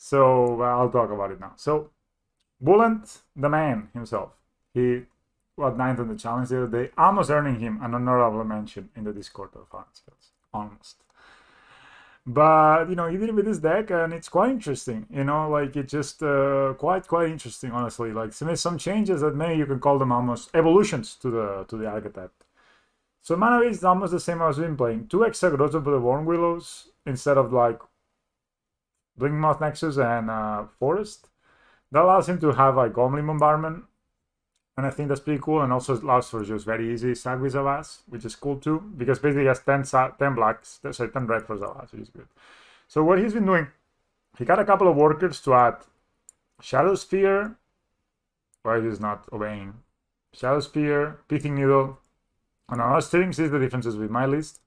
So I'll talk about it now. So Bullet, the man himself, he was 9th on the challenge the other day, almost earning him an honorable mention in the Discord of Hardened Skills. Almost. But you know, he did it with his deck, and it's quite interesting. You know, like it's just quite interesting, honestly. Like some changes that maybe you can call them almost evolutions to the archetype. So mana base is almost the same as we've been playing. 2 extra Growth of the Worm Willows instead of like Blinking Moth Nexus and Forest. That allows him to have like Goblin Bombardment, and I think that's pretty cool. And also allows for just very easy sack with Zavas, which is cool too, because basically he has 10 blacks, sorry, 10 red for Zavas, which is good. So what he's been doing, he got a couple of workers to add Shadow Spear. Why he's not obeying? Shadow Spear, Pithing Needle, and another steering sees the differences with my list,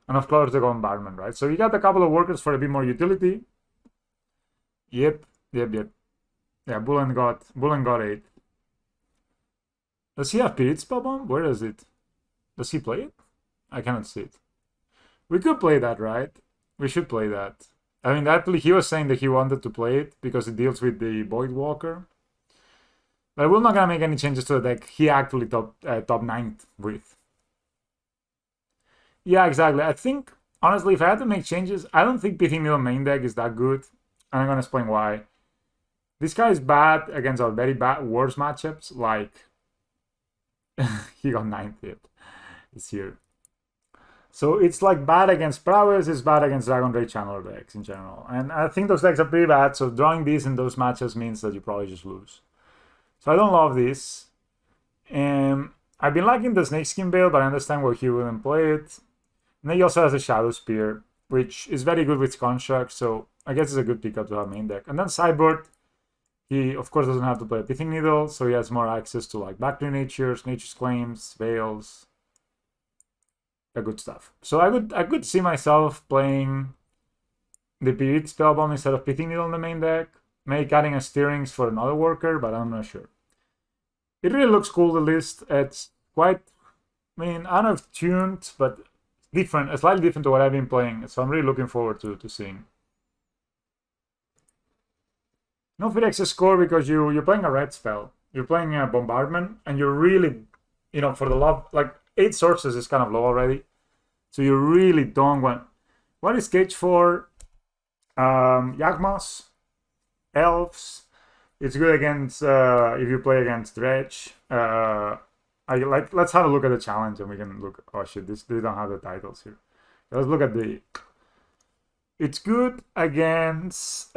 and of course the Bombardment, right? So he got a couple of workers for a bit more utility. Yep. Yeah, Bullen got 8. Does he have Spirit Spellbomb? Where is it? Does he play it? I cannot see it. We could play that, right? We should play that. I mean, actually, he was saying that he wanted to play it because it deals with the Void Walker. But we're not gonna make any changes to the deck. He actually top 9th with. Yeah, exactly. I think, honestly, if I had to make changes, I don't think Pithing Needle main deck is that good. And I'm gonna explain why. This guy is bad against our very bad worse matchups, like he got 9th hit this year. So it's like bad against Prowess, it's bad against Dragon Ray Channeler decks in general. And I think those decks are pretty bad, so drawing these in those matchups means that you probably just lose. So I don't love this. I've been liking the Snakeskin build, but I understand why he wouldn't play it. And then he also has a Shadow Spear, which is very good with Construct, so I guess it's a good pickup to have main deck. And then Sideboard, he of course doesn't have to play a Pithing Needle, so he has more access to like Backdoor Natures, Nature's Claims, Veils, the good stuff. So I could see myself playing the Spirit Spellbomb instead of Pithing Needle in the main deck, maybe adding a Steerings for another worker, but I'm not sure. It really looks cool, the list. It's quite, I mean, I don't know if tuned, but different, slightly different to what I've been playing, so I'm really looking forward to seeing. No Phyrex score because you're playing a red spell. You're playing a Bombardment, and you're really, you know, for the love, like 8 sources is kind of low already. So you really don't want. What is Cage for? Yagmas, Elves. It's good against if you play against Dredge. Let's have a look at the challenge and we can look. Oh shit, they don't have the titles here. Let's look at the. It's good against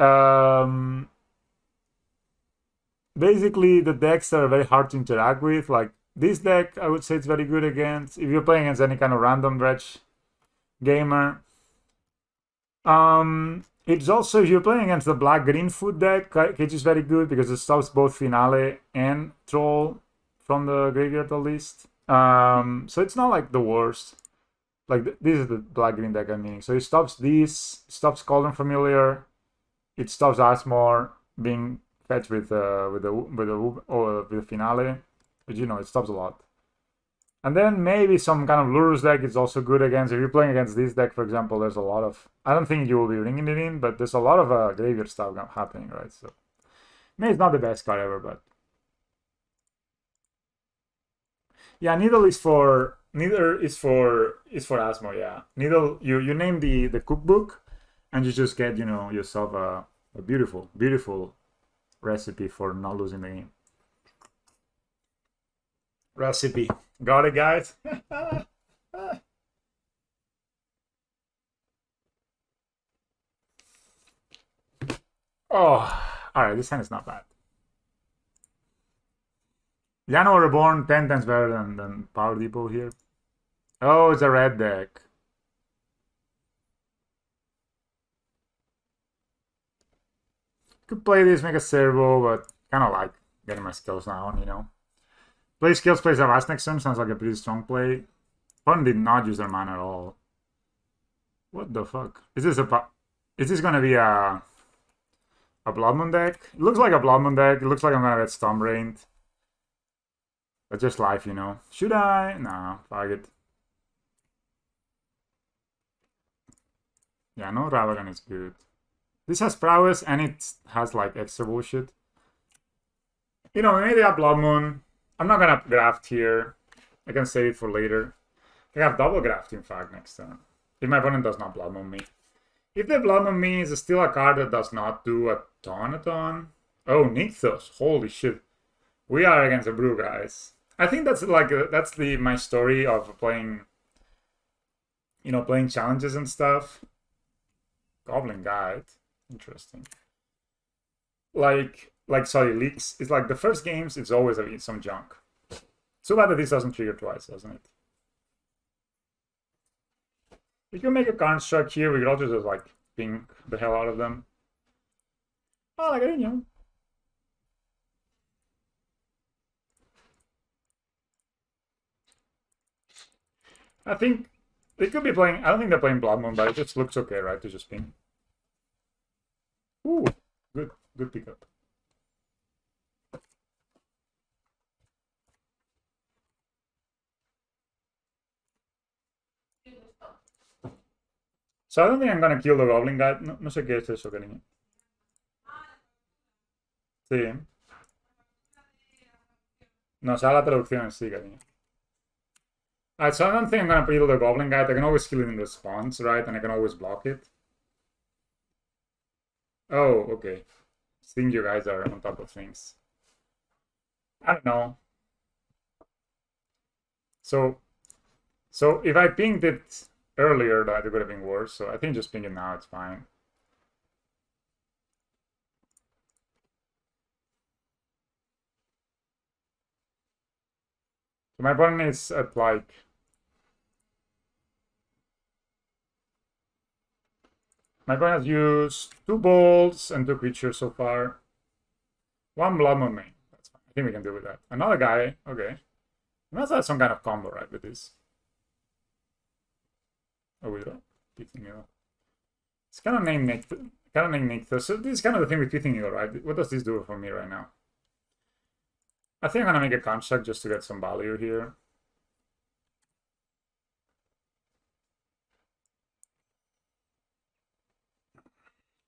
basically the decks that are very hard to interact with. Like this deck, I would say it's very good against if you're playing against any kind of random Dredge gamer. It's also, if you're playing against the black-green food deck, Cage is very good because it stops both Finale and Troll from the graveyard at least. So it's not like the worst. Like this is the black-green deck I'm meaning. So it stops these, stops Cauldron Familiar, it stops Asmore being fetched with the Finale, but you know it stops a lot. And then maybe some kind of Lurus deck is also good against. If you're playing against this deck, for example, there's a lot of. I don't think you will be ringing it in, but there's a lot of graveyard stuff happening, right? So maybe it's not the best card ever, but yeah, Needle is for Asmo. Yeah, Needle. You name the cookbook, and you just get yourself a beautiful recipe for not losing the game. Recipe. Got it, guys? Oh, alright, this hand is not bad. Llano Reborn, 10 times better than Power Depot here. Oh, it's a red deck. Could play this, make a servo, but kind of like getting my skills down, you know. Play skills, plays a Vast next turn, sounds like a pretty strong play. Opponent did not use their mana at all. What the fuck? Is this gonna be a Blood Moon deck? It looks like a Blood Moon deck. It looks like I'm gonna get Storm Rained. But just life, you know. Should I? Nah, fuck it. Yeah, no Ravagan is good. This has prowess and it has like extra bullshit. You know, maybe a Blood Moon. I'm not gonna graft here. I can save it for later. I have double graft in fact next turn. If my opponent does not Blood Moon me. If they Blood Moon me, is still a card that does not do a ton. Oh, Nykthos. Holy shit. We are against a brew, guys. I think that's like that's my story of playing, you know, playing challenges and stuff. Goblin Guide. Interesting. Like sorry, leaks. It's like the first games, it's always some junk. So bad that this doesn't trigger twice, doesn't it? We can make a construct here. We could also just like ping the hell out of them. Oh, like I didn't know. I think they could be playing. I don't think they're playing Blood Moon, but it just looks okay, right? To just ping. Ooh, good pickup. So I don't think I'm gonna kill the Goblin guy. No sé qué es eso, cariño. Sí. No, o sea, la traducción en sí, cariño. Alright, so I don't think I'm gonna kill the Goblin guy. I can always kill it in response, right? And I can always block it. Oh, okay. I think you guys are on top of things. I don't know. So if I pinged it earlier, that it would have been worse. So I think just ping it now, it's fine. So my opponent is at like... My opponent has used 2 bolts and 2 creatures so far. 1 Blood Moon main. That's fine. I think we can deal with that. Another guy. Okay. We must have some kind of combo, right, with this. Oh, we don't. Pithing Needle. It's kind of named Nykthos. So this is kind of the thing with Pithing Needle, right? What does this do for me right now? I think I'm gonna make a construct just to get some value here.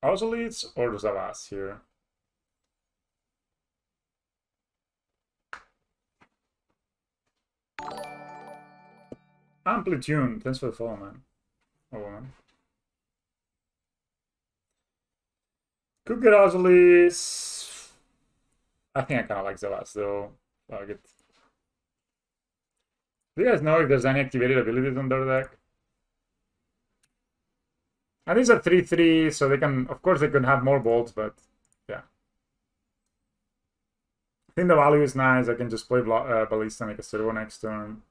Obsoletes or does Zavas here? Amplitude. Thanks for the follow, man. Oh, man. Could get Obsoletes. I think I kind of like Zavas, though. Fuck it. Do you guys know if there's any activated abilities on their deck? And these are 3/3, so they can, of course, they can have more bolts, but yeah. I think the value is nice. I can just play Ballista, make a servo next turn.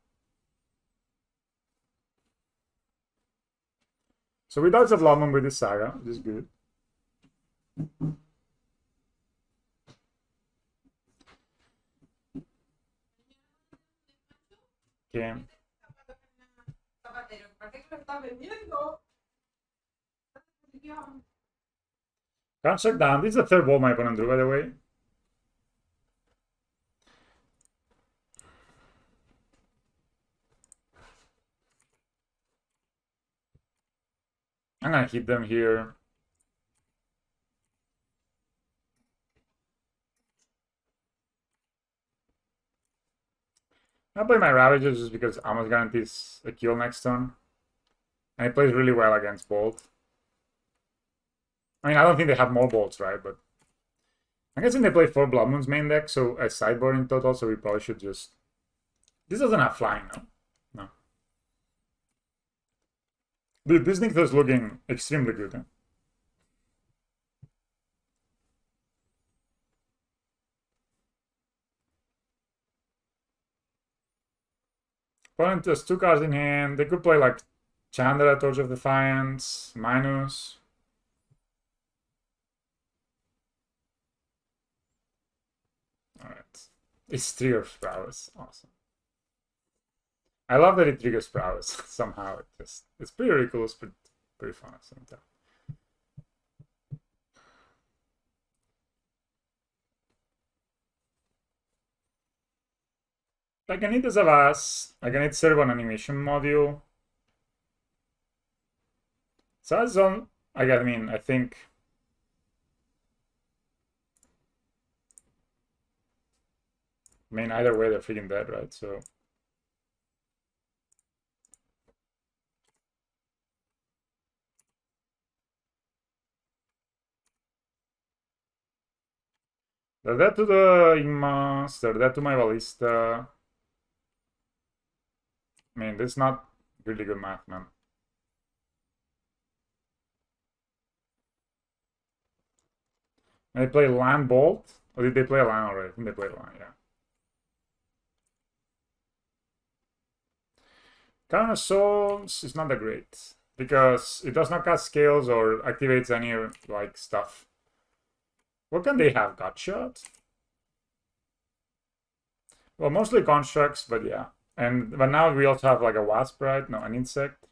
So we dodge a Blood Moon with this Saga, which is good. Okay. Construct down. This is the third ball my opponent drew, by the way. I'm gonna hit them here. I'll play my Ravager just because almost guarantees a kill next turn. And it plays really well against Bolt. I mean, I don't think they have more bolts, right? But I'm guessing they play 4 Blood Moons main deck, so a sideboard in total, so we probably should just... This doesn't have flying, no? No. Dude, this Nykthos is looking extremely good, huh? Opponent has 2 cards in hand. They could play like Chandra, Torch of Defiance, Minus. Alright. It's triggers prowess. Awesome. I love that it triggers prowess somehow. It's pretty ridiculous, but pretty fun at the same time. I can hit the Zavas. I can hit Servo on animation module. So that's on. I mean, I think I mean, either way, they're freaking dead, right? So. They're dead to the Igmas, they're dead to my Ballista. I mean, this is not really good math, man. And they play Land Bolt? Or did they play a Land already? I think they played a Land, yeah. Crown of Souls is not that great. Because it does not cast scales or activates any, like, stuff. What can they have? Gutshot? Well, mostly constructs, but yeah. But now we also have like a wasp, right? No, an insect.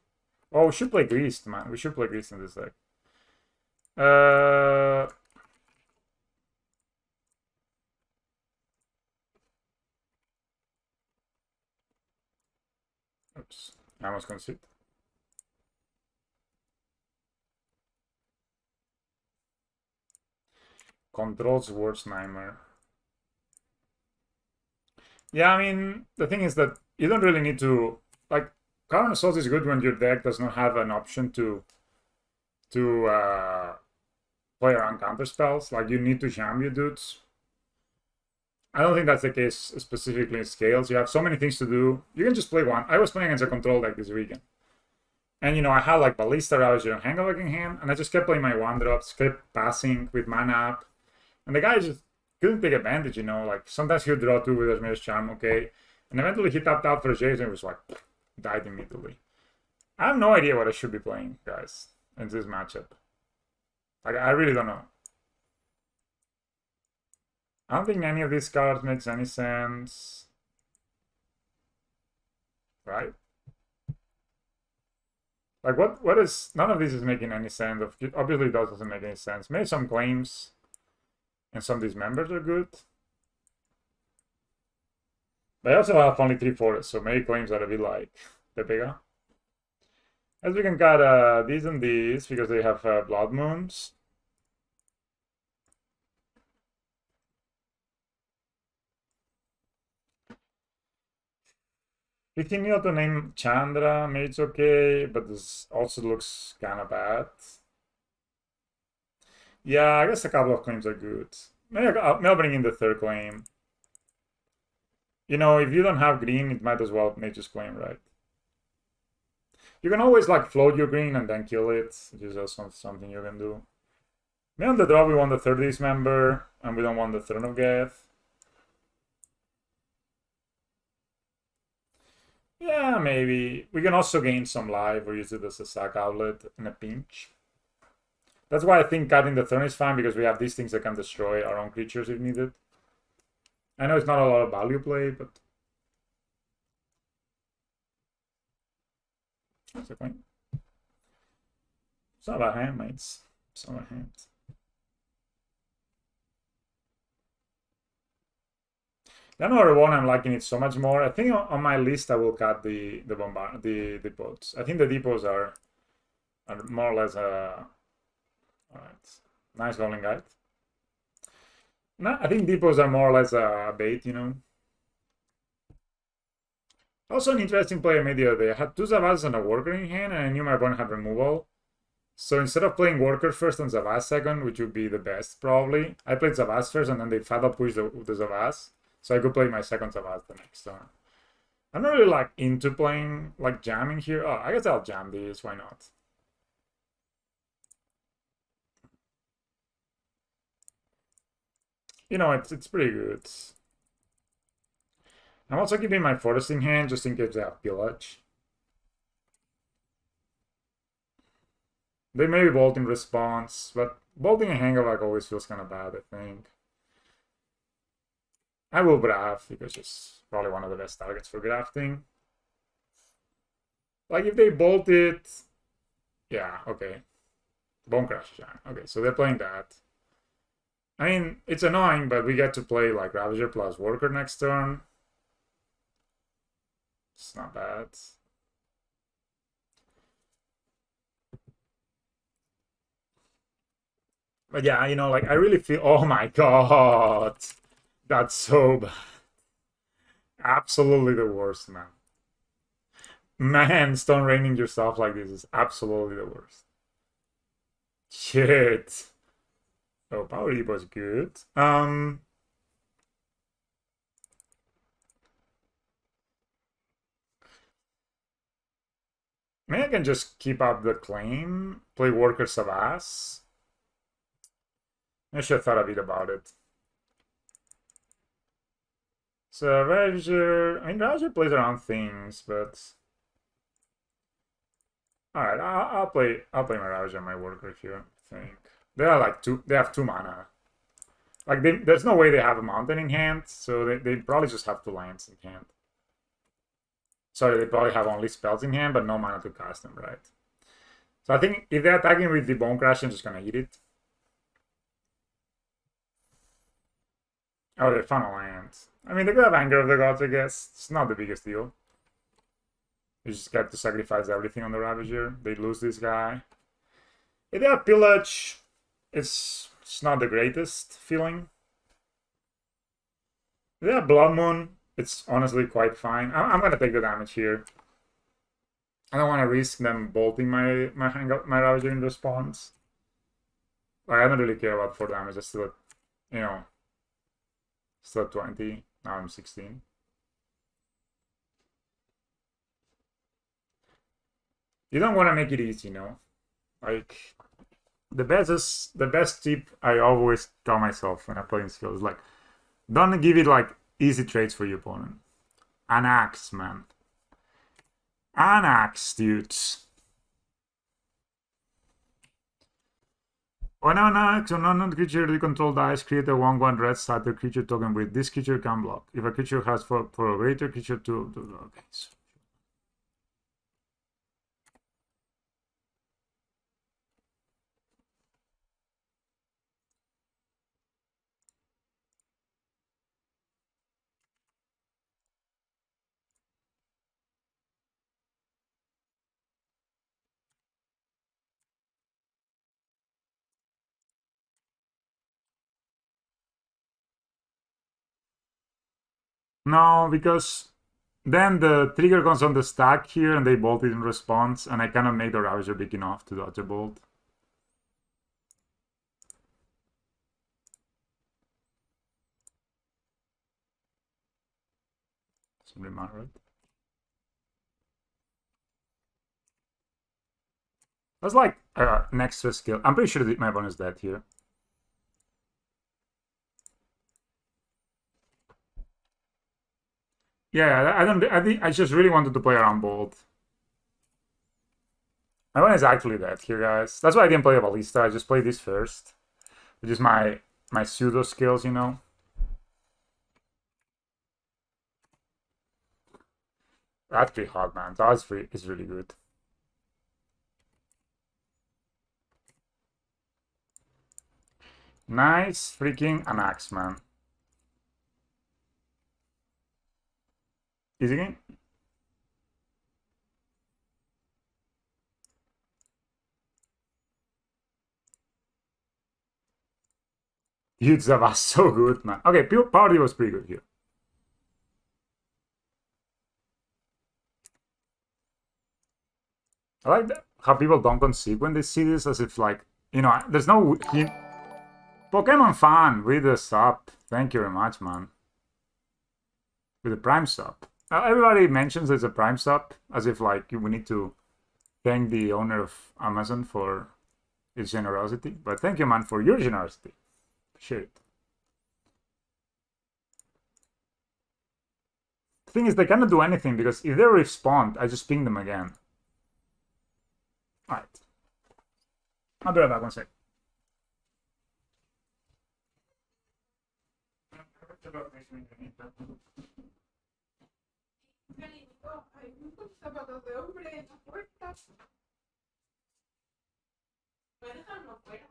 Oh, we should play Greased, man. We should play Greased in this deck. Oops. I almost concede. Controls Worst Nightmare. Yeah, I mean, the thing is that you don't really need to... Like, Crown Assault is good when your deck does not have an option to play around counter spells. Like, you need to jam your dudes. I don't think that's the case specifically in Scales. You have so many things to do. You can just play one. I was playing against a control deck this weekend. And, you know, I had, like, Ballista, Ravager, and Hangover in hand, and I just kept playing my 1-drops, kept passing with mana up. And the guy just couldn't take advantage, you know? Like, sometimes he'll draw 2 with Asmir's Charm, okay? And eventually he tapped out for Jason and was like, died immediately. I have no idea what I should be playing, guys, in this matchup. Like, I really don't know. I don't think any of these cards makes any sense. Right? Like, what is... None of this is making any sense. Obviously, it doesn't make any sense. Maybe some claims and some of these members are good. But I also have only 3 forests, so maybe claims are a bit like the bigger. As we can cut these and these because they have Blood Moons. If you need to name Chandra, maybe it's okay, but this also looks kind of bad. Yeah, I guess a couple of claims are good. Maybe I'll bring in the third claim. You know, if you don't have green, it might as well Nature's Claim, right? You can always, like, float your green and then kill it, which is also something you can do. Maybe on the draw we want the third Ace member, and we don't want the Throne of Geth. Yeah, maybe. We can also gain some life or use it as a sack outlet in a pinch. That's why I think cutting the Throne is fine, because we have these things that can destroy our own creatures if needed. I know it's not a lot of value play, but... It's a claim. It's not a hand, mates. It's not a hand. Another one I'm liking it so much more. I think on my list I will cut the depots. I think the depots are more or less alright. Nice Goblin Guide. No, I think depots are more or less a bait, you know. Also an interesting play I made the other day. I had 2 Zavas and a Worker in hand, and I knew my opponent had removal. So instead of playing Worker first and Zavas second, which would be the best probably, I played Zavas first and then they fatal push the Zavas. So I could play my second Zavas the next turn. I'm not really like into playing like jamming here. Oh, I guess I'll jam these, why not? You know, it's pretty good. I'm also keeping my forest in hand just in case they have pillage. They may be bolt in response, but bolting a hangover like always feels kind of bad, I think. I will Brav because it's probably one of the best targets for grafting. Like if they bolt it, yeah, okay. Bone Crash, yeah. Okay, so they're playing that. I mean, it's annoying, but we get to play like Ravager plus Worker next turn. It's not bad. But yeah, you know, like I really feel, oh my god, that's so bad. Absolutely the worst, man. Man, stone raining yourself like this is absolutely the worst. Shit. Oh, Power Leap was good. Maybe I can just keep up the claim, play Workers of Ass. I should have thought a bit about it. So Ravager, I mean Ravager plays around things, but all right, I'll play my Ravager and my Worker here. I think they are like two. They have 2 mana. Like there's no way they have a mountain in hand, so they probably just have 2 lands in hand. Sorry, they probably have only spells in hand, but no mana to cast them, right? So I think if they're attacking with the Bone Crash, I'm just gonna eat it. Oh, they found a land. I mean, they could have Anger of the Gods, I guess. It's not the biggest deal. You just get to sacrifice everything on the Ravager. They lose this guy. If they have Pillage, it's not the greatest feeling. If they have Blood Moon, it's honestly quite fine. I'm gonna take the damage here. I don't want to risk them bolting my Ravager in response. Like, I don't really care about 4 damage. I still, you know, still at 20. Now I'm 16. You don't want to make it easy, you know. Like the best tip I always tell myself when I play in skills, like don't give it like easy trades for your opponent. An axe, man. An axe, dudes. When an axe on unknown creature you control dies, create a 1/1 red starter creature token with this creature can block. If a creature has for a greater creature to okay. So. No, because then the trigger comes on the stack here and they bolt it in response, and I cannot make the Ravager big enough to dodge a bolt. Simply matter, right? That's like an extra skill. I'm pretty sure that my opponent is dead here. Yeah, I think I just really wanted to play around bolt. My opponent is actually dead here, guys. That's why I didn't play a Ballista. I just played this first, which is my pseudo skills, you know. That's pretty hot, man. That's really good. Nice freaking an axe, man. Easy game. Yutza was so good, man. Okay, Party was pretty good here. I like that, how people don't concede when they see this, as if like, you know, there's no... Pokemon fan with the sub. Thank you very much, man. With the Prime sub. Everybody mentions it's a Prime sub, as if like we need to thank the owner of Amazon for his generosity. But thank you, man, for your generosity. Appreciate it. The thing is, they cannot do anything because if they respond, I just ping them again. Alright. I'll be right back 1 sec. Hay muchos zapatos de hombre en la puerta. ¿Puedes dejarlo afuera?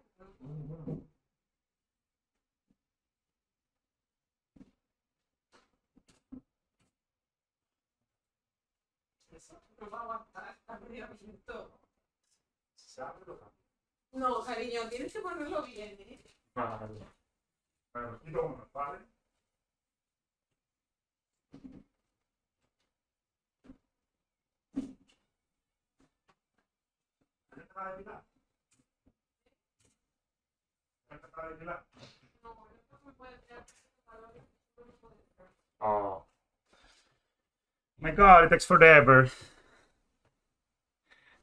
Eso no va a aguantar, está medio abierto. No, cariño, tienes que ponerlo bien, ¿eh? Vale. Bueno, quito uno, ¿vale? toccare di là. Per toccare di là. Oh. My god, it takes forever.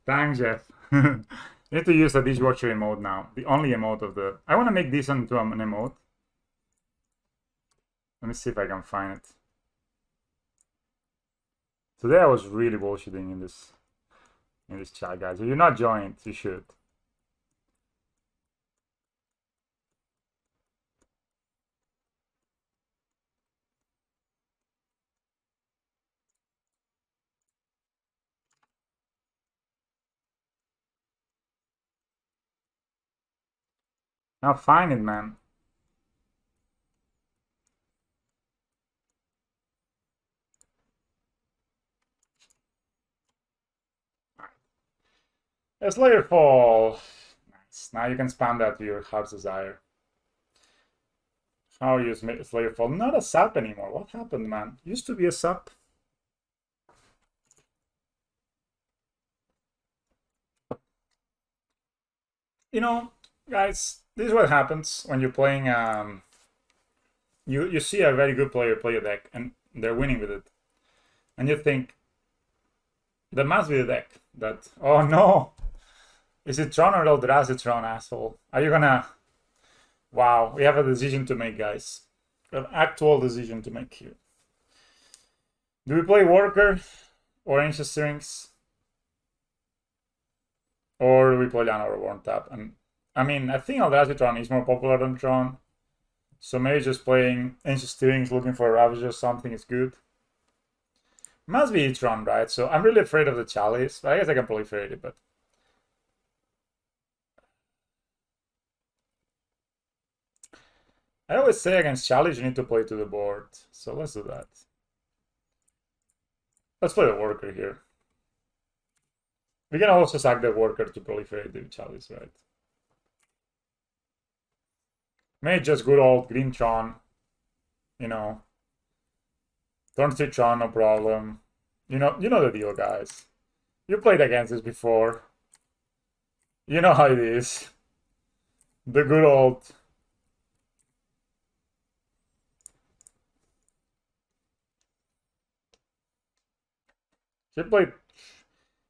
Thanks, Jeff. I need to use the dishwasher emote now. The only emote of the... I want to make this into an emote. Let me see if I can find it. Today I was really bullshitting in this chat, guys. If you're not joined, you should. Now find it, man. A Slayer Fall. Nice. Now you can spam that to your heart's desire. How you use Slayer Fall? Not a sub anymore. What happened, man? Used to be a sub. You know, guys, this is what happens when you're playing. You see a very good player play a deck and they're winning with it, and you think that must be the deck. That, oh no, is it Tron or Eldrazi Tron, asshole? Are you gonna? Wow, we have a decision to make, guys. An actual decision to make here. Do we play Worker or Ancient Strings? Or do we play Lana or Warm Tap? And I mean, I think Eldrazi Tron is more popular than Tron. So maybe just playing Ancient Strings, looking for a Ravager or something is good. Must be Tron, right? So I'm really afraid of the Chalice. But I guess I can proliferate it, but... I always say against Chalice, you need to play to the board. So let's do that. Let's play the Worker here. We can also sack the Worker to proliferate the Chalice, right? Maybe just good old Green Tron. You know. Turn 3 Tron, no problem. You know the deal, guys. You played against this before. You know how it is. The good old... Should play...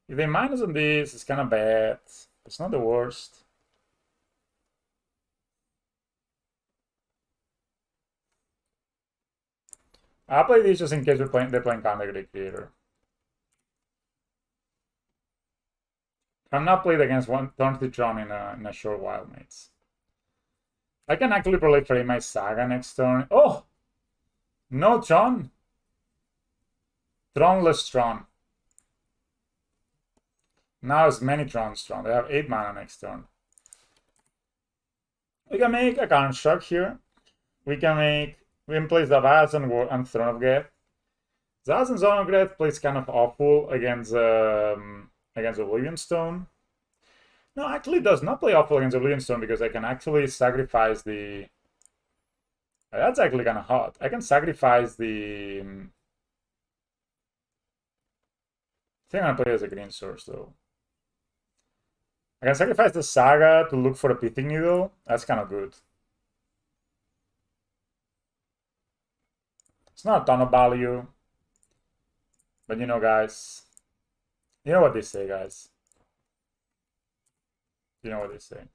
If they minus on this, it's kind of bad. It's not the worst. I'll play these just in case they're playing Counter Great Creator. I'm not played against one turn to Tron in a short while, mates. I can actually proliferate my Saga next turn. Oh! No Tron! Tronless Tron. Now it's many Trons Tron. They have 8 mana next turn. We can make a construct here. We can place Zavaz and Throne of Geth. Zavaz and Throne of Geth plays kind of awful against Oblivion Stone. No, actually it does not play awful against Oblivion Stone because I can actually sacrifice the... That's actually kind of hot. I can sacrifice the... I think I'm gonna play as a green source though. I can sacrifice the Saga to look for a Pithing Needle. That's kind of good. It's not a ton of value. But you know, guys. You know what they say, guys. You know what they say.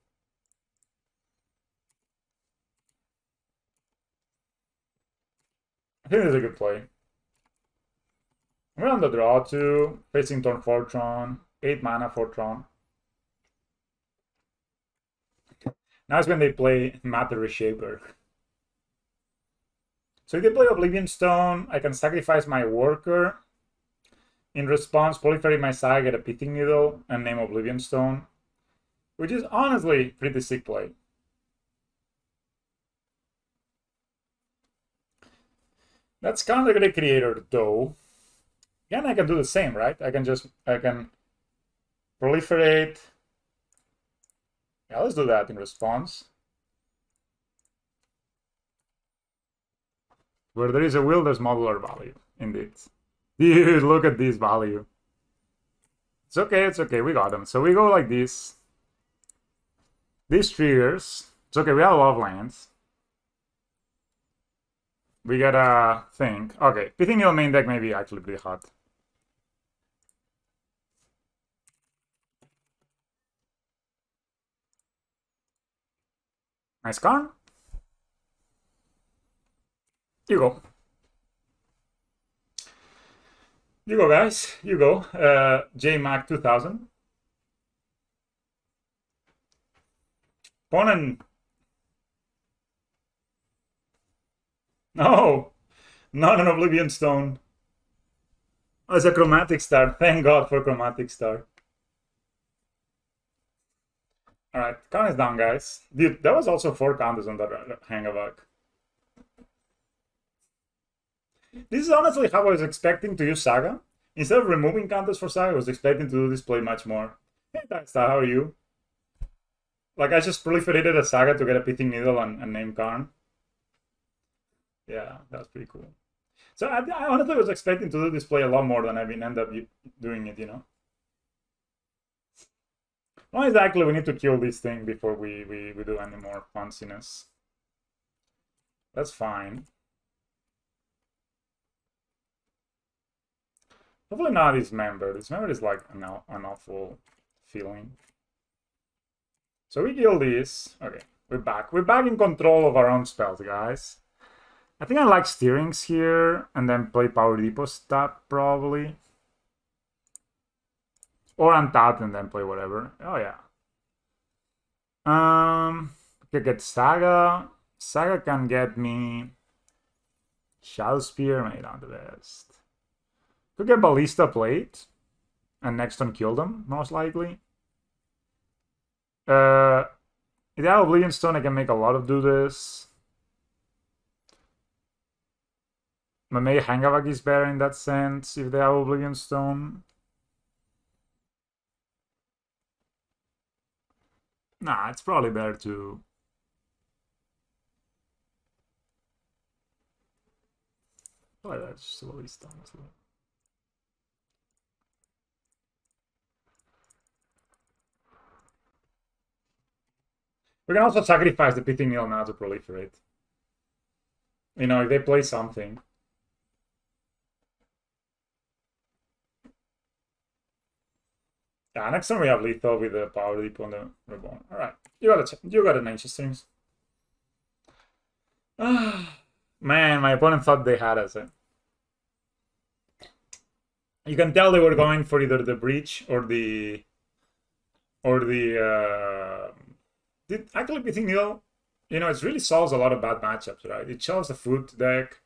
I think this is a good play. We're on the draw too. Facing turn 4 Tron. 8 mana for Tron. Now it's when they play Matter Reshaper. So if they play Oblivion Stone, I can sacrifice my Worker. In response, proliferate my Saga, get a Pithing Needle, and name Oblivion Stone. Which is honestly pretty sick play. That's kind of the Great Creator though. Again, I can do the same, right? I can proliferate. Yeah, let's do that in response. Where there is a will, there's modular value, indeed. Dude, look at this value. It's okay, we got them. So we go like this. These triggers. It's okay, we have a lot of lands. We gotta think. Okay, Pithing Needle main deck may be actually pretty hot. Nice card. You go. You go, guys. You go. JMac 2000. Opponent. No. Not an Oblivion Stone. Oh, it's a Chromatic Star. Thank God for Chromatic Star. Alright, count is down, guys. Dude, that was also 4 counters on that Hangavak. This is honestly how I was expecting to use Saga. Instead of removing counters for Saga, I was expecting to do this play much more. Hey, Star, how are you? Like, I just proliferated a Saga to get a Pithing Needle and name Karn. Yeah, that's pretty cool. So I honestly was expecting to do this play a lot more than I've been end up doing it, you know? Not exactly, we need to kill this thing before we do any more fanciness. That's fine. Hopefully not Dismember. Dismember is like an awful feeling. So we kill this. Okay, we're back. We're back in control of our own spells, guys. I think I like Steerings here, and then play Power Depot tap, probably. Or untap and then play whatever. Oh, yeah. Could get Saga. Saga can get me Shadow Spear, maybe not the best. Could get Ballista Plate, and next turn kill them, most likely. If I have Oblivion Stone, I can make a lot of do this. But maybe Hangavak is better in that sense if they have Oblivion Stone. Nah, it's probably better to... Probably better to just Ballista, honestly. We can also sacrifice the Pithing Needle now to proliferate. You know, if they play something. Yeah, next time we have lethal with the Power Depot on the Reborn. Alright, you got an Ancient Strings. Man, my opponent thought they had us. You can tell they were going for either the Breach or the actually Pithing Needle, you know, it really solves a lot of bad matchups, right? It solves the food deck.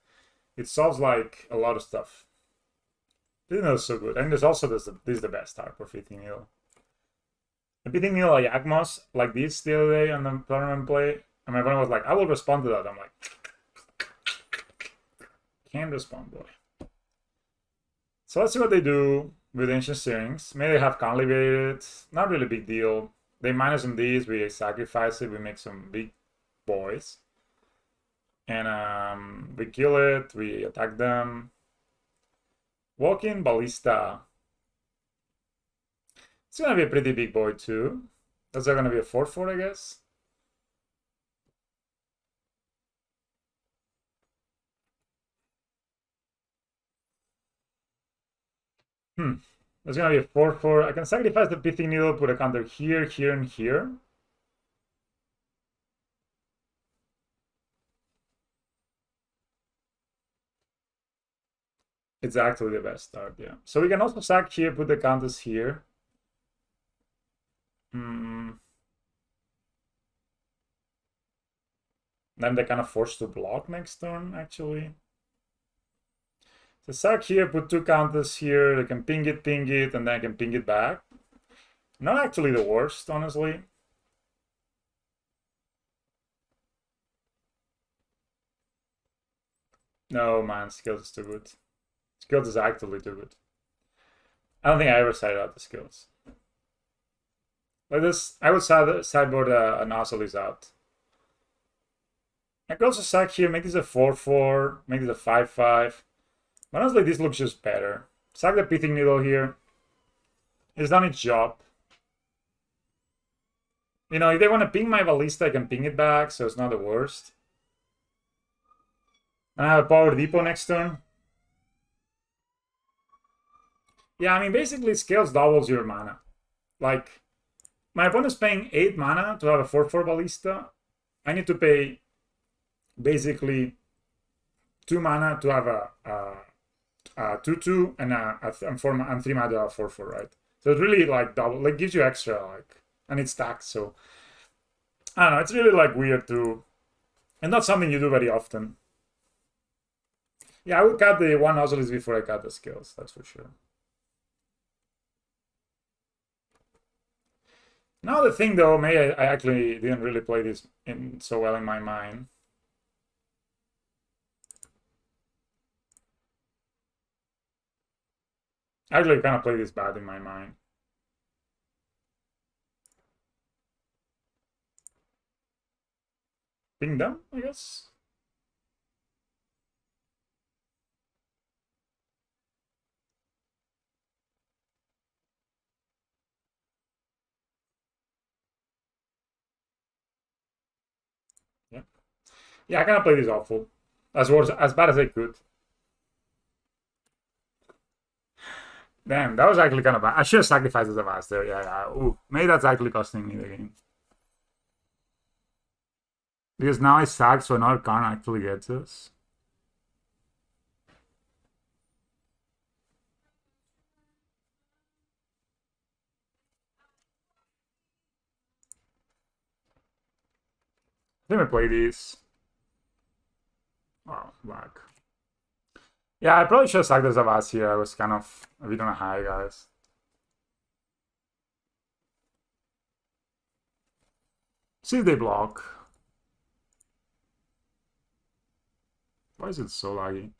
It solves like a lot of stuff. Pithing Needle is so good. And there's also this is the best type for Pithing Needle. The Pithing Needle like Yakmos like this the other day on the tournament play, and my opponent was like, I will respond to that. I'm like, can't respond, boy. So let's see what they do with Ancient Steerings. Maybe they have Conlevated. Not really big deal. They minus on these, we sacrifice it, we make some big boys. And we kill it, we attack them. Walk-in Ballista. It's gonna be a pretty big boy too. That's gonna be a 4/4, I guess. That's gonna be a 4/4. I can sacrifice the Pithing Needle, put a counter here, here, and here. It's actually the best start, yeah. So we can also sack here, put the counters here. Then they're kind of forced to block next turn, actually. So sack here, put 2 counters here, they can ping it, and then I can ping it back. Not actually the worst, honestly. No, man, Skills is too good. Skills is actually too good. I don't think I ever sided out the Skills. Like this, I would sideboard an Ocelus out. I could also sack here, make this a 4/4, make this a 5/5. But honestly, this looks just better. Sack the Pithing Needle here. It's done its job. You know, if they want to ping my ballista, I can ping it back, so it's not the worst. And I have a power depot next turn. Yeah, I mean, basically, scales doubles your mana. Like, my opponent's paying 8 mana to have a 4/4 ballista. I need to pay basically 2 mana to have a 2/2 and 3 mana to have a 4/4, right? So it's really like double, like gives you extra, like, and it's stacked. So I don't know, it's really like weird to, and not something you do very often. Yeah, I would cut the one Osiris before I cut the skills, that's for sure. Now the thing though, maybe I actually didn't really play this in so well in my mind. I actually kind of played this bad in my mind. Ping them, I guess. Yeah. Yeah, I kind of played this awful. As bad as I could. Damn, that was actually kind of bad. I should have sacrificed the Zavas there. Yeah, yeah. Ooh, maybe that's actually costing me the game. Because now I sack, so another card actually gets us. Let me play these. Oh, black. Yeah, I probably should have sacked the Zavas here. I was kind of a bit on a high, guys. See if they block. Why is it so laggy?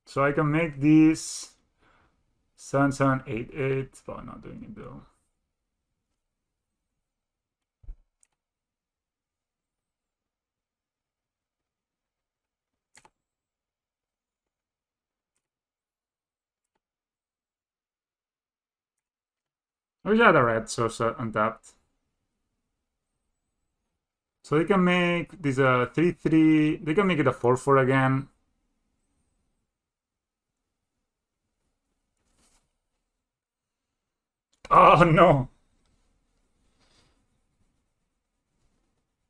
So I can make these 7/7/8/8, but I'm not doing it though. I wish I had a red source untapped. So they can make this a 3/3. They can make it a 4/4 again. Oh no!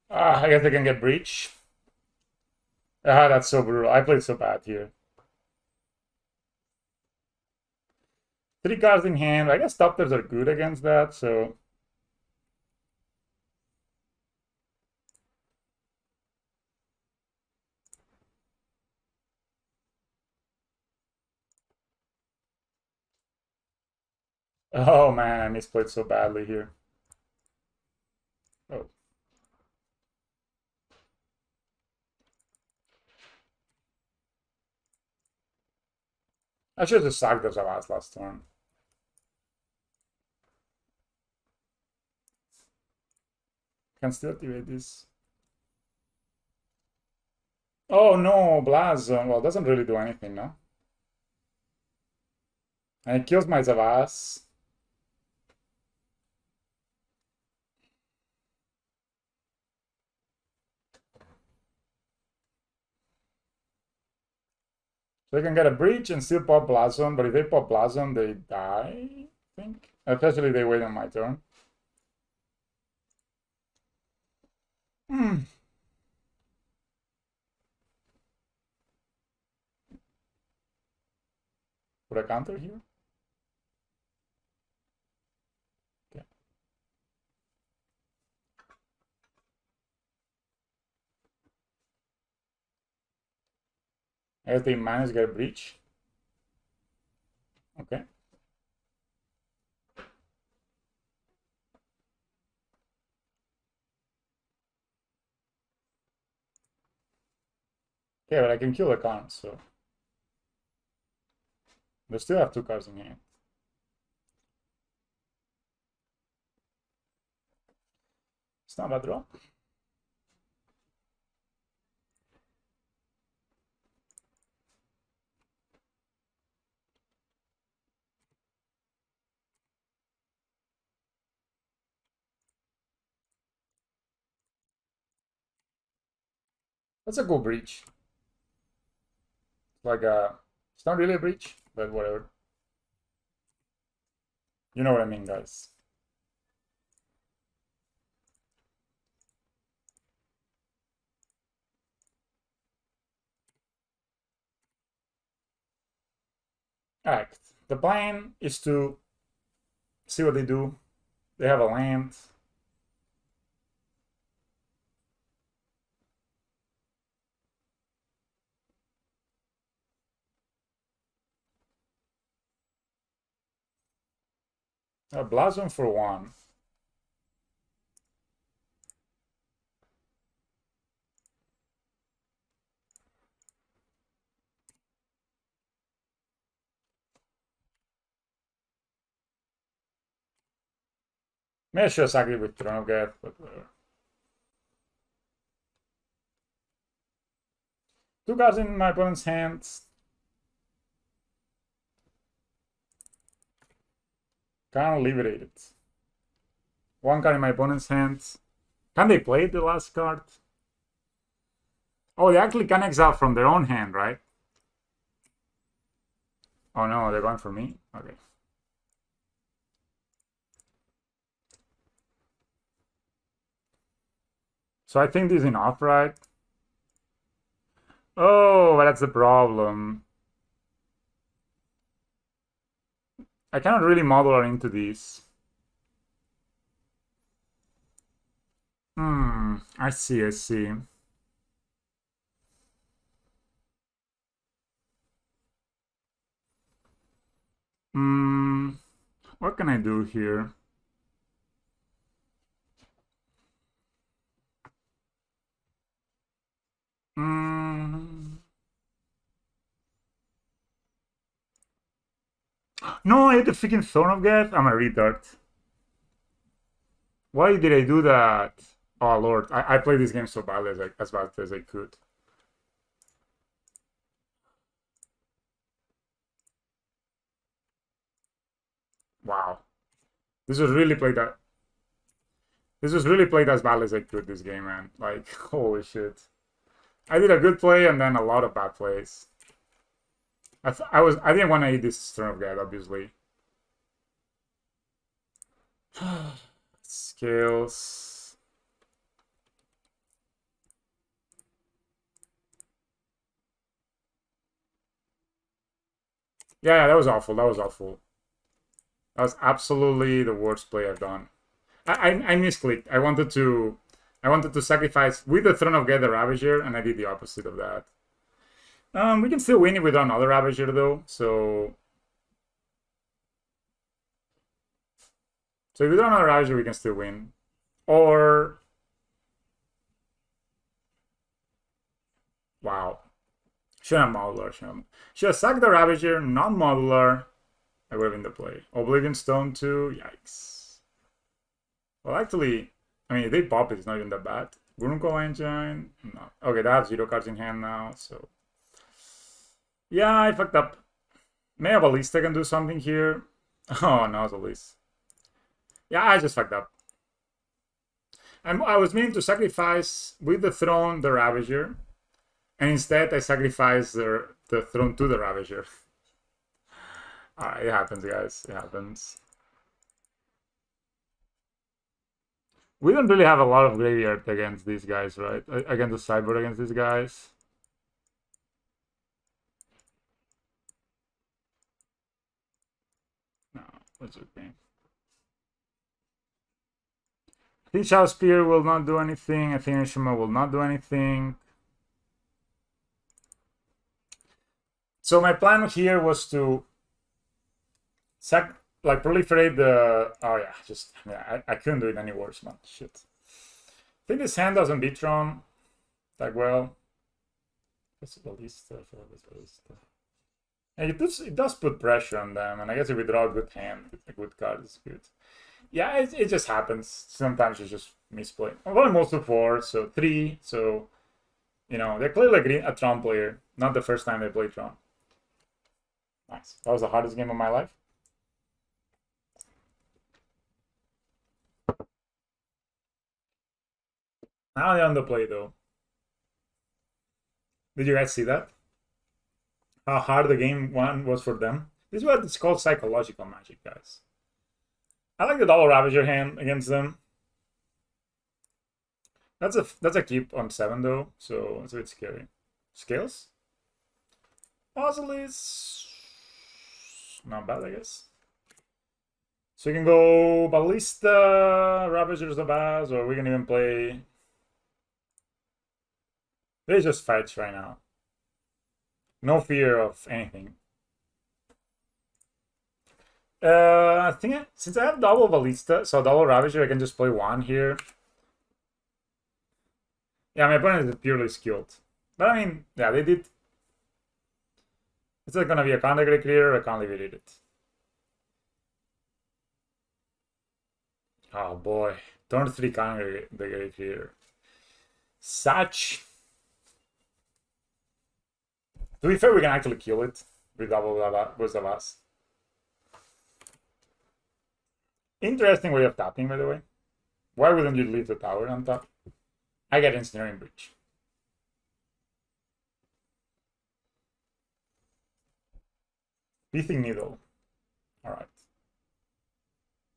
I guess they can get breach. Ah, that's so brutal. I played so bad here. 3 cards in hand. I guess top tiers are good against that, so. Oh man, I misplayed so badly here. Oh. I should have just sacked those last turn. Can still activate this. Oh no, Blazon. Well, it doesn't really do anything, no? And it kills my Zavas. So they can get a breach and still pop Blazon, but if they pop Blazon, they die, I think. Especially if they wait on my turn. Hmm. Put a counter here. Okay. I guess they manage to get a breach. Okay. Okay, but I can kill the con, so. They still have 2 cards in hand. It's not a bad draw. That's a cool breach. Like a, it's not really a breach, but whatever. You know what I mean, guys. Alright, the plan is to see what they do. They have a land. A Blossom for 1. Maybe I should have sacked it with Throne of Death, but whatever. 2 cards in my opponent's hands. Can't liberate it. 1 card in my opponent's hands. Can they play the last card? Oh, they actually can exile from their own hand, right? Oh no, they're going for me? Okay. So I think this is enough, right? Oh, that's the problem. I cannot really model her into this. I see, I see. What can I do here? No, I hit the freaking Throne of Death. I'm a retard. Why did I do that? Oh lord, I played this game so badly as bad as I could. Wow. This was really played that. This was really played as badly as I could this game, man. Like, holy shit. I did a good play and then a lot of bad plays. I didn't want to eat this Throne of God, obviously. Skills. Yeah, that was awful. That was awful. That was absolutely the worst play I've done. I misclicked. I wanted to sacrifice with the Throne of God the Ravager, and I did the opposite of that. We can still win it with another Ravager though, so if we don't have another Ravager, we can still win. Or wow. Should have modular, should have sacked the Ravager, not modular. I would have been the play. Oblivion Stone too, yikes. Well actually, I mean if they pop it, it's not even that bad. Grunko Engine, no. Okay, they have 0 cards in hand now, so yeah, I fucked up. Maybe a Ballista can do something here. Oh no, it's a least. Yeah, I just fucked up. I was meaning to sacrifice with the throne the Ravager, and instead I sacrificed the throne to the Ravager. It happens, guys. It happens. We don't really have a lot of graveyard against these guys, right? Against the sideboard against these guys. No, that's okay. I think Shadow Spear will not do anything. I think Ishima will not do anything. So my plan here was to proliferate the. Oh yeah, just yeah, I couldn't do it any worse, man. Shit. I think this hand doesn't beat Tron that well. What's the Ballista for this Ballista? And it does put pressure on them, and I guess if we draw a good hand, a good card is good. Yeah, it just happens. Sometimes you just misplay. Well, I'm also 4, so 3, so you know they're clearly a Tron player. Not the first time they play Tron. Nice. That was the hardest game of my life. Now they're on the play though. Did you guys see that? How hard the game one was for them? This is what it's called psychological magic, guys. I like the double Ravager hand against them. That's a keep on 7 though, so it's a bit scary. Scales? Osilis. Not bad, I guess. So you can go Ballista, Ravagers of Baz, or we can even play. They just fights right now. No fear of anything. I think since I have double Ballista, so double Ravager, I can just play one here. Yeah, my opponent is purely skilled. But I mean, yeah, they did. It's not gonna be a counter great clear, I can't leave it. Oh boy. Turn 3 counter the great clear. Such. To be fair, we can actually kill it with double with the last. Interesting way of tapping, by the way. Why wouldn't you leave the tower on top? I get Ensnaring Breach. Pithing Needle. Alright.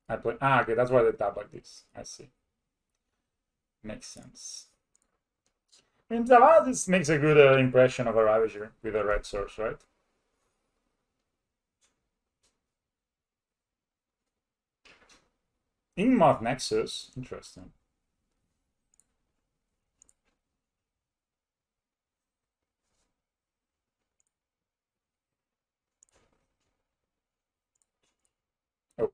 I play. Ah, okay, that's why they tap like this. I see. Makes sense. In Zavaz, this makes a good impression of a Ravager with a red source, right? Ingmoth Nexus. Interesting. Oh.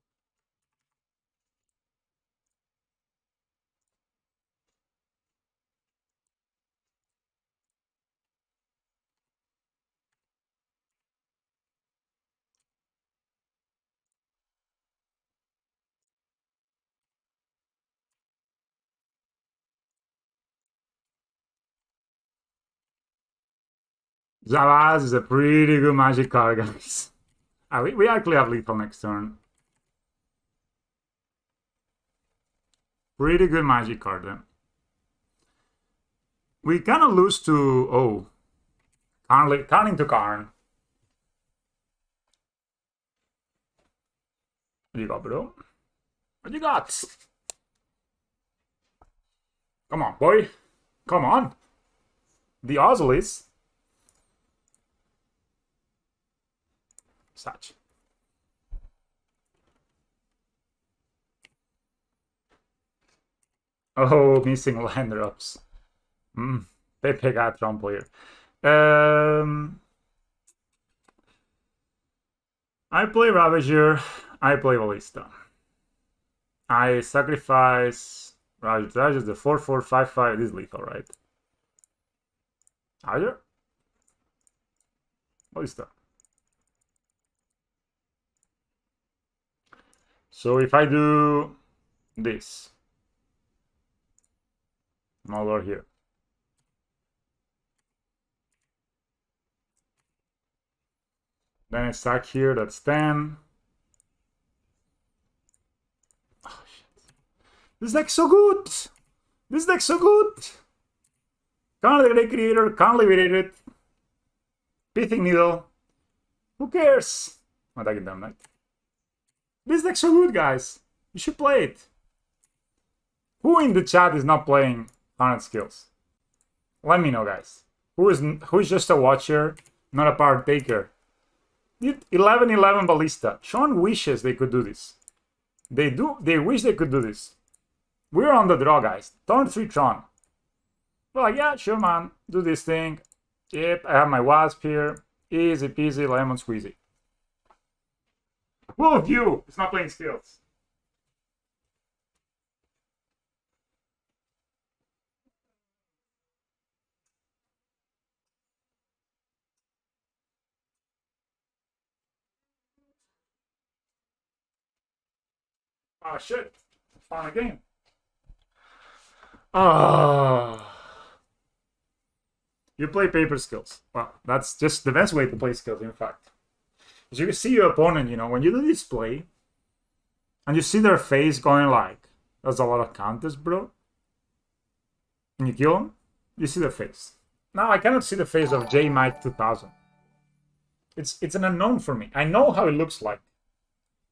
Zavaz is a pretty good magic card, guys. We actually have lethal next turn. Pretty good magic card then. We kind of lose to... Oh. Karn into Karn. What you got, bro? What you got? Come on, boy. Come on. The Osilis. Such. Oh, missing land drops. They pick out Trump player. I play Ravager. I play Ballista. I sacrifice Ravager. That is the 4/4/5/5. This is lethal, right? Ravager? Ballista. So if I do this, over here. Then I stack here, that's 10. Oh, shit. This deck's so good! This deck's so good! Can't the Great Creator, can't liberate it. Pithing Needle. Who cares? I'm attacking them, right? This deck's so good, guys. You should play it. Who in the chat is not playing Hardened skills? Let me know, guys. Who is just a watcher, not a partaker? 11/11 Ballista. Sean wishes they could do this. They do. They wish they could do this. We're on the draw, guys. Turn 3 Tron. We're like, yeah, sure, man. Do this thing. Yep, I have my Wasp here. Easy peasy, lemon squeezy. Who of you is not playing skills? Oh shit. Found a game. You play paper skills. Well, that's just the best way to play skills, in fact. As you can see your opponent, you know, when you do this play, and you see their face going like, that's a lot of counters, bro. And you kill them, you see their face. Now I cannot see the face of J Mike 2000. It's an unknown for me. I know how it looks like.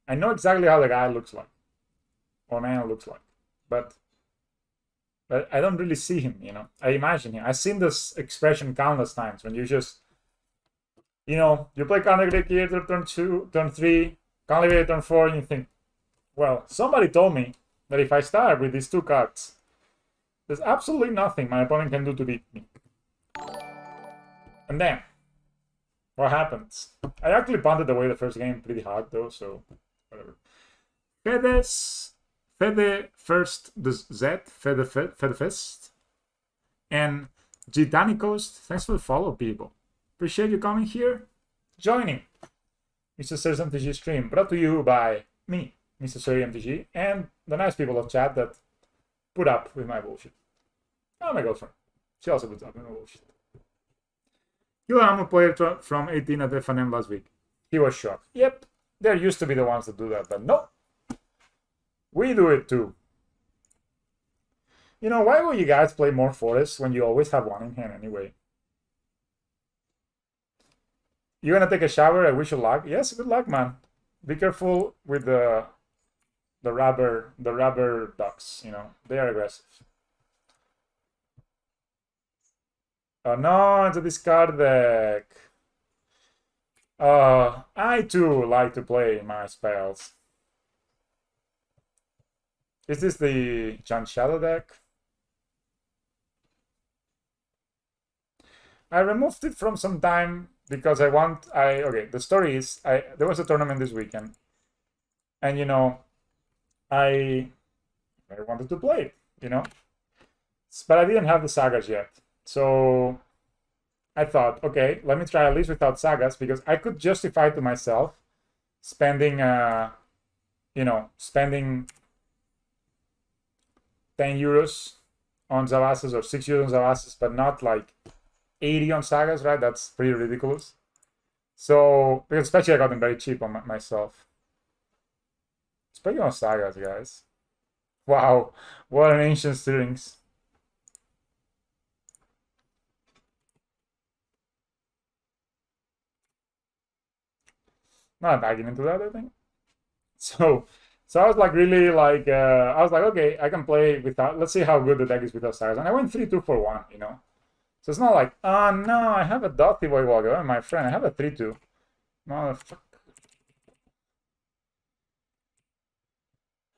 I know exactly how the guy looks like, or man looks like, but I don't really see him. You know, I imagine him. I've seen this expression countless times when you just, you know, you play Counter Creator turn 2, turn 3, Counter turn 4, and you think, well, somebody told me that if I start with these two cards, there's absolutely nothing my opponent can do to beat me. And then, what happens? I actually punted away the first game pretty hard though, so whatever. Fede first the Z, Fede Fest, and Gitanicos, thanks for the follow, people. Appreciate you coming here, joining Mr. SerMTG stream, brought to you by me, Mr. SerMTG, and the nice people of chat that put up with my bullshit. Oh, my girlfriend. She also puts up with my bullshit. Killer Ammo player from 18 at FNM last week. He was shocked. Yep, there used to be the ones that do that, but no. We do it too. You know, why will you guys play more forests when you always have one in hand anyway? You gonna take a shower? I wish you luck. Yes, good luck, man. Be careful with the rubber ducks. You know, they are aggressive. Oh no, it's a discard deck. I too like to play my spells. Is this the John Shadow deck? I removed it from some time because okay, the story is there was a tournament this weekend, and you know, I wanted to play it, you know, but I didn't have the sagas yet. So I thought, okay, let me try at least without sagas, because I could justify to myself spending, you know, spending 10 euros on Zavasas or 6 euros on Zavasas, but not like 80 on sagas, right? That's pretty ridiculous. So, because especially I got them very cheap on myself. Speaking on sagas, guys. Wow, what an ancient strings. Not backing into that, I think. So I was like really like I was like, okay, I can play without. Let's see how good the deck is without sagas. And I went 3-2 for 1, you know. So it's not like, oh no, I have a Dotty Boy Walker, oh, my friend, I have a 3-2. Motherfucker.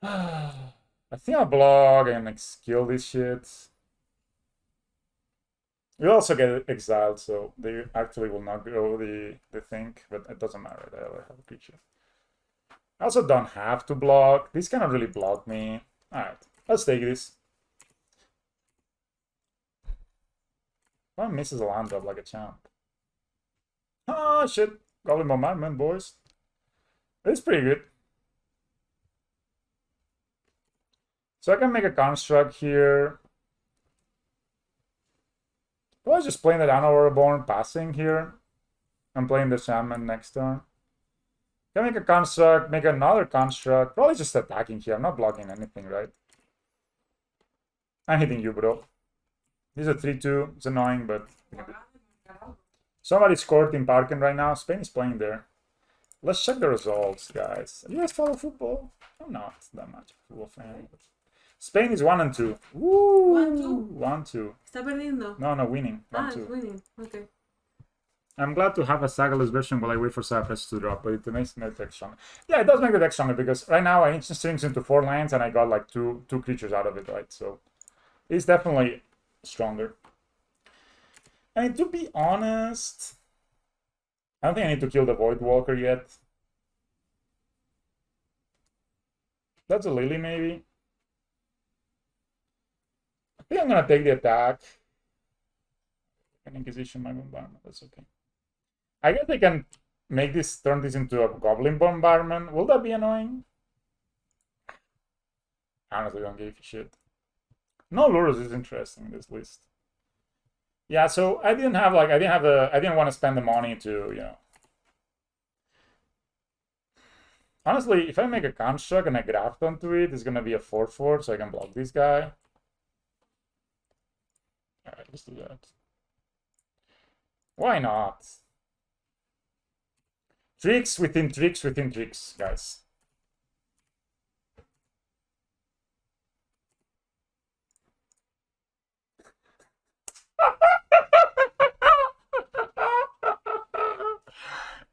I think I'll blog and like skill this shit. You also get exiled, so they actually will not grow the thing, but it doesn't matter. They have a creature. I also don't have to block. This cannot really block me. Alright, let's take this. One misses a land drop like a champ. Oh shit. Goblin Bombardment, boys. It's pretty good. So I can make a construct here. I was just playing the Dino passing here. I'm playing the Shaman next turn. Can make a construct, make another construct. Probably just attacking here. I'm not blocking anything, right? I'm hitting you, bro. This is a 3-2. It's annoying, but somebody scored in Parken right now. Spain is playing there. Let's check the results, guys. You guys follow football? I'm not that much a football fan. But... Spain is 1-2. Woo! 1-2. ¿Está perdiendo? No, winning. 1-2. It's winning. Okay. I'm glad to have a sagaless version while I wait for Cypress to drop, but it makes the deck stronger. Yeah, it does make the deck stronger, because right now I instant strings into 4 lands and I got like two creatures out of it, right? So it's definitely stronger. And to be honest, I don't think I need to kill the Void Walker yet. That's a Lily, maybe. I think I'm gonna take the attack. An Inquisition, my Bombardment, that's okay. I guess I can make this, turn this into a Goblin Bombardment. Will that be annoying? Honestly, don't give a shit. No Lurus is interesting in this list. Yeah, so I didn't want to spend the money to, you know. Honestly, if I make a construct and I graft onto it, it's gonna be a 4/4, so I can block this guy. Alright, let's do that. Why not? Tricks within tricks within tricks, guys.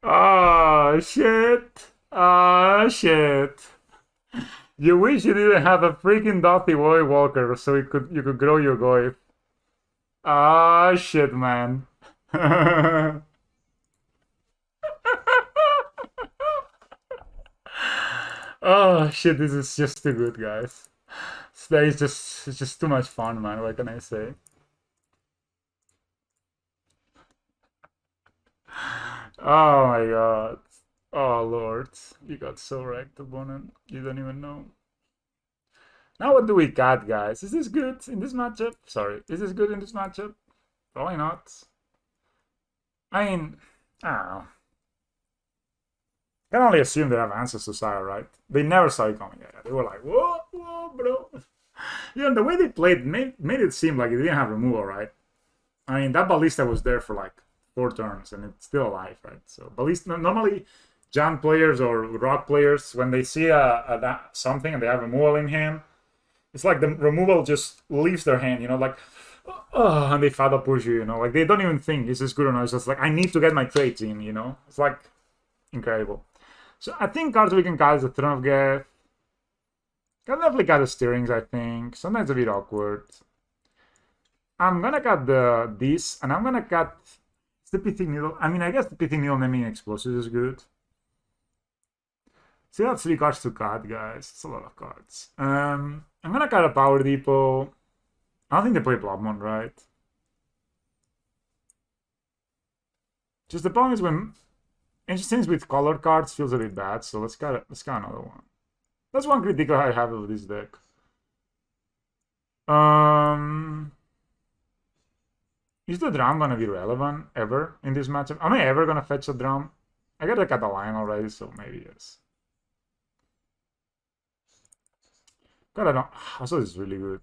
Oh shit. Oh shit. You wish you didn't have a freaking Dothy Boy Walker so you could grow your goy. Ah shit, man. Oh shit, this is just too good, guys. Today is just it's just too much fun, man. What can I say? Oh my god. Oh lord. You got so wrecked, opponent. You don't even know. Now what do we got, guys? Is this good in this matchup? Sorry. Is this good in this matchup? Probably not. I mean, I don't know. I can only assume they have answers to Sarah, right? They never saw it coming. Yeah, they were like, whoa, whoa, bro. You know, the way they played made it seem like it didn't have removal, right? I mean, that Ballista was there for like 4 turns and it's still alive, right? So Ballista, normally John players or Rock players, when they see something and they have removal in hand, it's like the removal just leaves their hand, you know, like, oh, and they fatal push you, you know, like they don't even think is this good or not. It's just like, I need to get my trades in, you know? It's like incredible. So I think cards we can cut is the Throne of Geth. Can definitely cut the Steerings, I think. Sometimes a bit awkward. I'm gonna cut this, and I'm gonna cut the Pithing Needle. I mean, I guess the Pithing Needle naming Explosives is good. So that's 3 cards to cut, guys. It's a lot of cards. I'm gonna cut a Power Depot. I don't think they play Bloodmoon, right? Just the problem is when interesting with colored cards feels a bit bad, so let's cut another one. That's one critical I have of this deck. Is the drum gonna be relevant ever in this matchup? Am I ever gonna fetch a drum? I got a Catalan already, so maybe yes. God, I don't. Also, this is really good.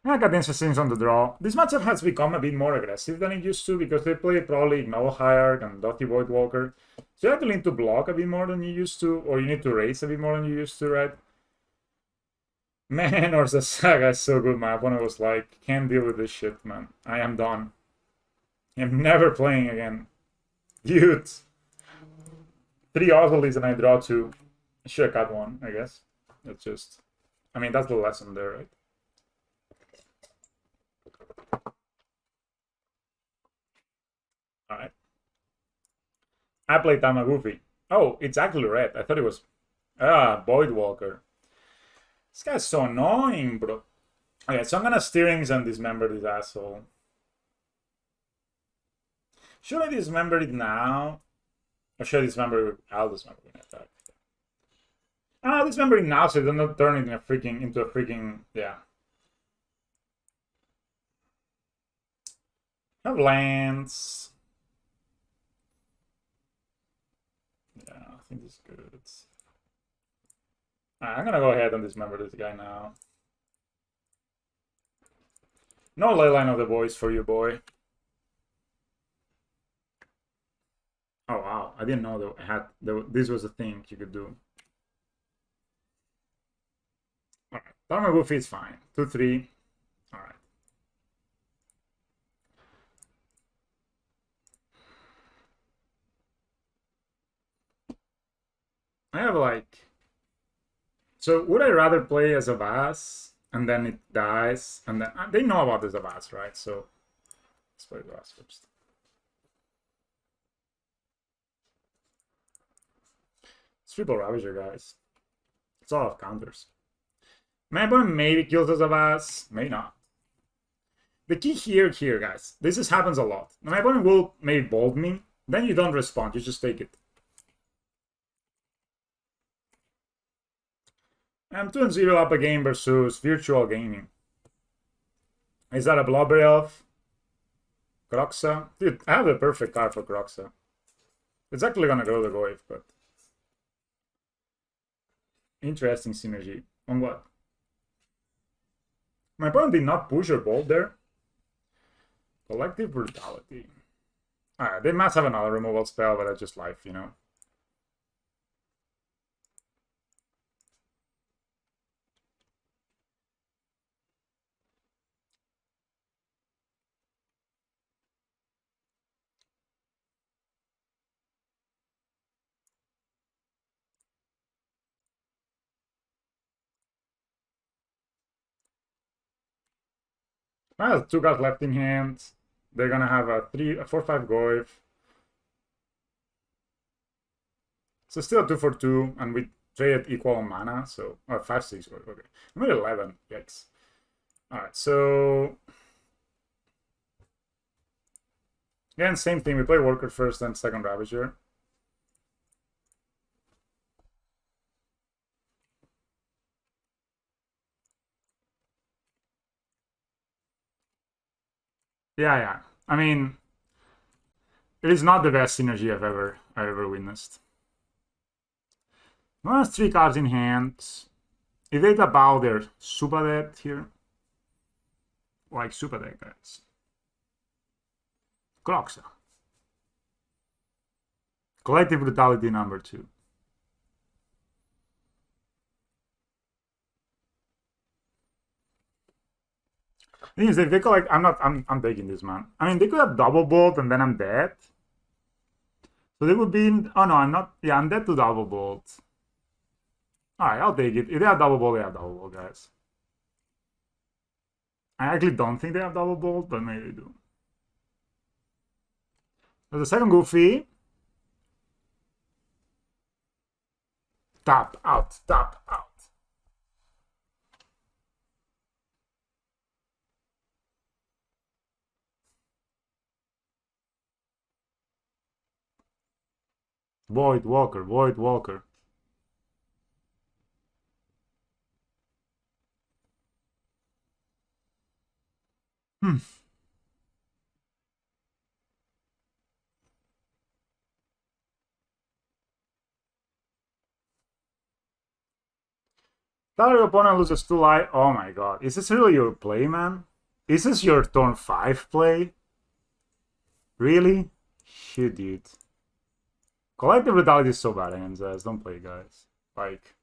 I got Assassins on the draw. This matchup has become a bit more aggressive than it used to because they play probably Gnoll Hierarch and Dotty Voidwalker. So you have to need to block a bit more than you used to, or you need to raise a bit more than you used to, right? Man, or the Saga is so good. My opponent was like, can't deal with this shit, man. I am done. I'm never playing again. Dude. 3 Oswaldis and I draw 2. I should have cut 1, I guess. That's just... I mean, that's the lesson there, right? Alright. I played Tamagoofy. Oh, it's actually red. I thought it was... Voidwalker. This guy's so annoying, bro. Okay, so I'm gonna Steerings and dismember this asshole. Should I dismember it now? Or should I dismember it? I'll dismember it in attack. I'll dismember it now so they don't turn it into a freaking... Yeah. Have lands. Yeah, I think this is good. I'm gonna go ahead and dismember this guy now. No Leyline of the Voice for you, boy. Oh wow, I didn't know that this was a thing you could do. Alright, Tamagoofy is fine. 2-3. Alright. I have like... So would I rather play as a Vase and then it dies and then they know about this Vase, right? So let's play the Vase first. It's triple Ravager, guys. It's all of counters. My opponent maybe kills us a Vase, may not. The key here, guys. This happens a lot. My opponent will maybe bold me, then you don't respond, you just take it. I'm 2-0 up a game versus Virtual Gaming. Is that a Blobber Elf? Croxa? Dude, I have the perfect card for Croxa. It's actually gonna go the Goif, but... Interesting synergy. On what? My opponent did not push or bolt there. Collective Brutality. Alright, they must have another removal spell, but that's just life, you know. Well, 2 cards left in hand. They're gonna have a 4/5 Goyf. So still a 2 for 2, and we traded equal on mana, so 5/6 Goyf. Okay, I'm at 11. Yikes. All right, so again, same thing. We play Worker first, then second Ravager. Yeah. I mean, it is not the best synergy I've ever witnessed. One has 3 cards in hand. If they tap out, they're super dead here. Like super dead guys. Croxa. Collective Brutality number 2. Thing is, if they collect, I'm taking this, man. I mean, they could have double bolt and then I'm dead. So they would be in, oh no, I'm not, yeah, I'm dead to double bolt. Alright, I'll take it. If they have double bolt, they have double bolt, guys. I actually don't think they have double bolt, but maybe they do. There's a second Goofy. Tap out, tap out. Void Walker, Void Walker. That your opponent loses 2 life. Oh my god. Is this really your play, man? Is this your turn 5 play? Really? Shit, dude. Collective Brutality is so bad against us. Don't play, guys. Like,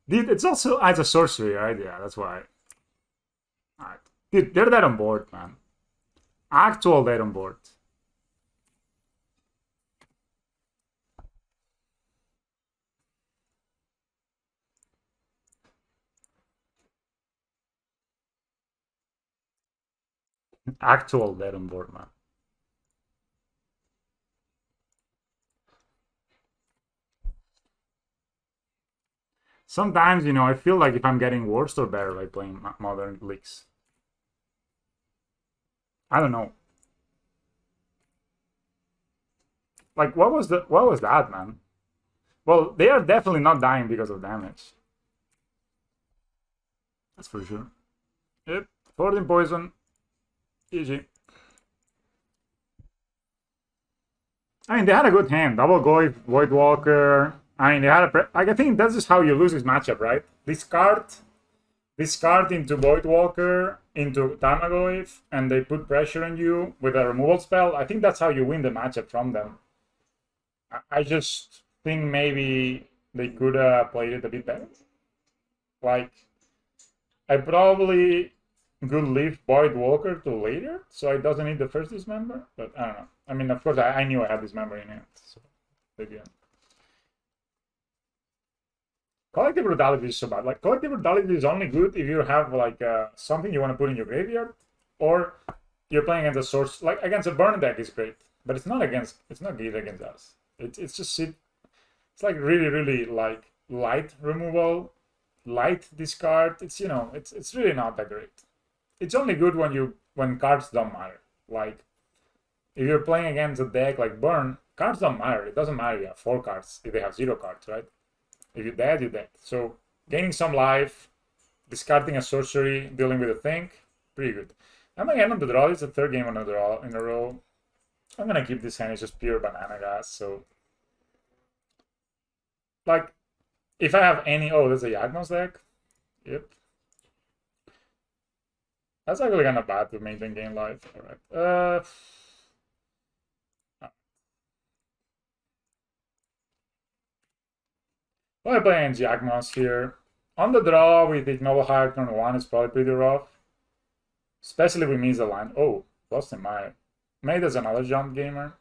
dude, it's also as a sorcery, right? Yeah, that's why. Alright. Dude, they're dead on board, man. Actual dead on board. Actual dead on board, man. Sometimes, you know, I feel like if I'm getting worse or better by playing Modern Leagues. I don't know. Like, what was that, man? Well, they are definitely not dying because of damage. That's for sure. Yep, 14 poison. GG. I mean, they had a good hand. Double Goy, Void Walker. I mean, they had a... Like, I think that's just how you lose this matchup, right? Discard into Void Walker, into Tarmogoyf, and they put pressure on you with a removal spell. I think that's how you win the matchup from them. I just think maybe they could have played it a bit better. Like, I probably could leave Void Walker to later, so it doesn't need the first dismember, but I don't know. I mean, of course, I knew I had dismember in it, so maybe. Collective Brutality is so bad. Like, Collective Brutality is only good if you have, like, something you want to put in your graveyard, or you're playing against a source, like, against a burn deck is great, but it's not good against us. It's just, it's like really, like, light removal, light discard. It's, you know, it's really not that great. It's only good when cards don't matter. Like, if you're playing against a deck like Burn, cards don't matter. It doesn't matter if you have 4 cards, if they have 0 cards, right? If you're dead, you're dead. So gaining some life, discarding a sorcery, dealing with a thing, pretty good. I'm again on the draw. It's the 3rd game on a draw in a row. I'm gonna keep this hand. It's just pure banana gas. So, like, If I have any... Oh, there's a Yagnos deck. Yep. That's actually kind of bad to maintain game life. Alright. I'm playing Yagnos here. On the draw with Ignoble Hire turn 1 is probably pretty rough. Especially with me as a line. Oh, lost in my... Maybe there's another jump gamer.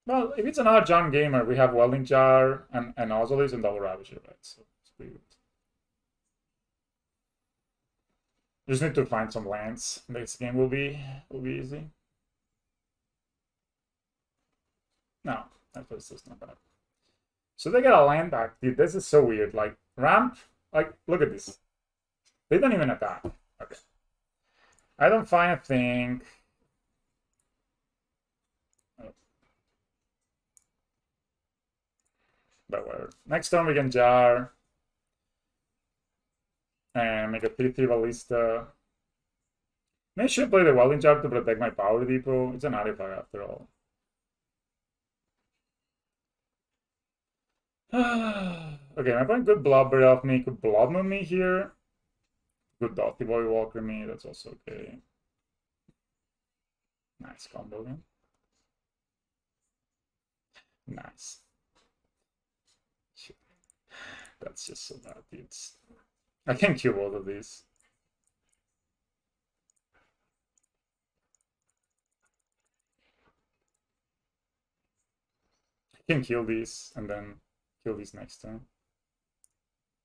Well, if it's another jump gamer, we have Welding Jar and Ozolis and Double Ravager, right? So it's pretty good. Just need to find some lands. Next game will be easy. No, that's just not bad. So they get a land back. Dude, this is so weird. Like, ramp, like, look at this. They don't even attack. Okay. I don't find a thing. But whatever. Next turn we can jar. And make a 3-3 ballista. Maybe I should play the Welding Jar to protect my Power Depot. It's an artifact after all. Okay, my opponent could Blubber off me, could Blood Moon me here. Good Dotty Boy Walker me, that's also okay. Nice combo again. Nice. That's just so bad, dudes. I can kill both of these. I can kill these and then kill these next turn.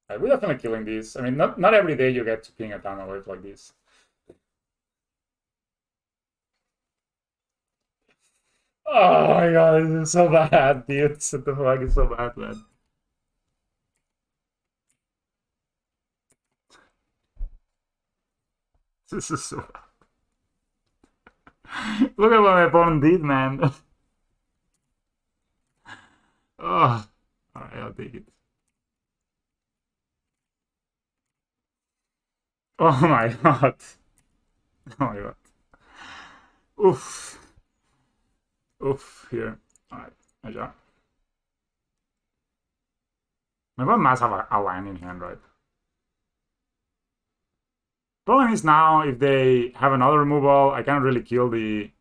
We're definitely killing these. I mean, not every day you get to ping a Dharma wave like this. Oh my god, this is so bad, dude. What the fuck is so bad, man? This is so bad. Look at what my opponent did, man. Oh, alright, I'll take it. Oh my god. Oh my god. Oof. Oof, here. Alright, I jar. My opponent must have a land in hand, right? Problem is now, if they have another removal, I can't really kill the...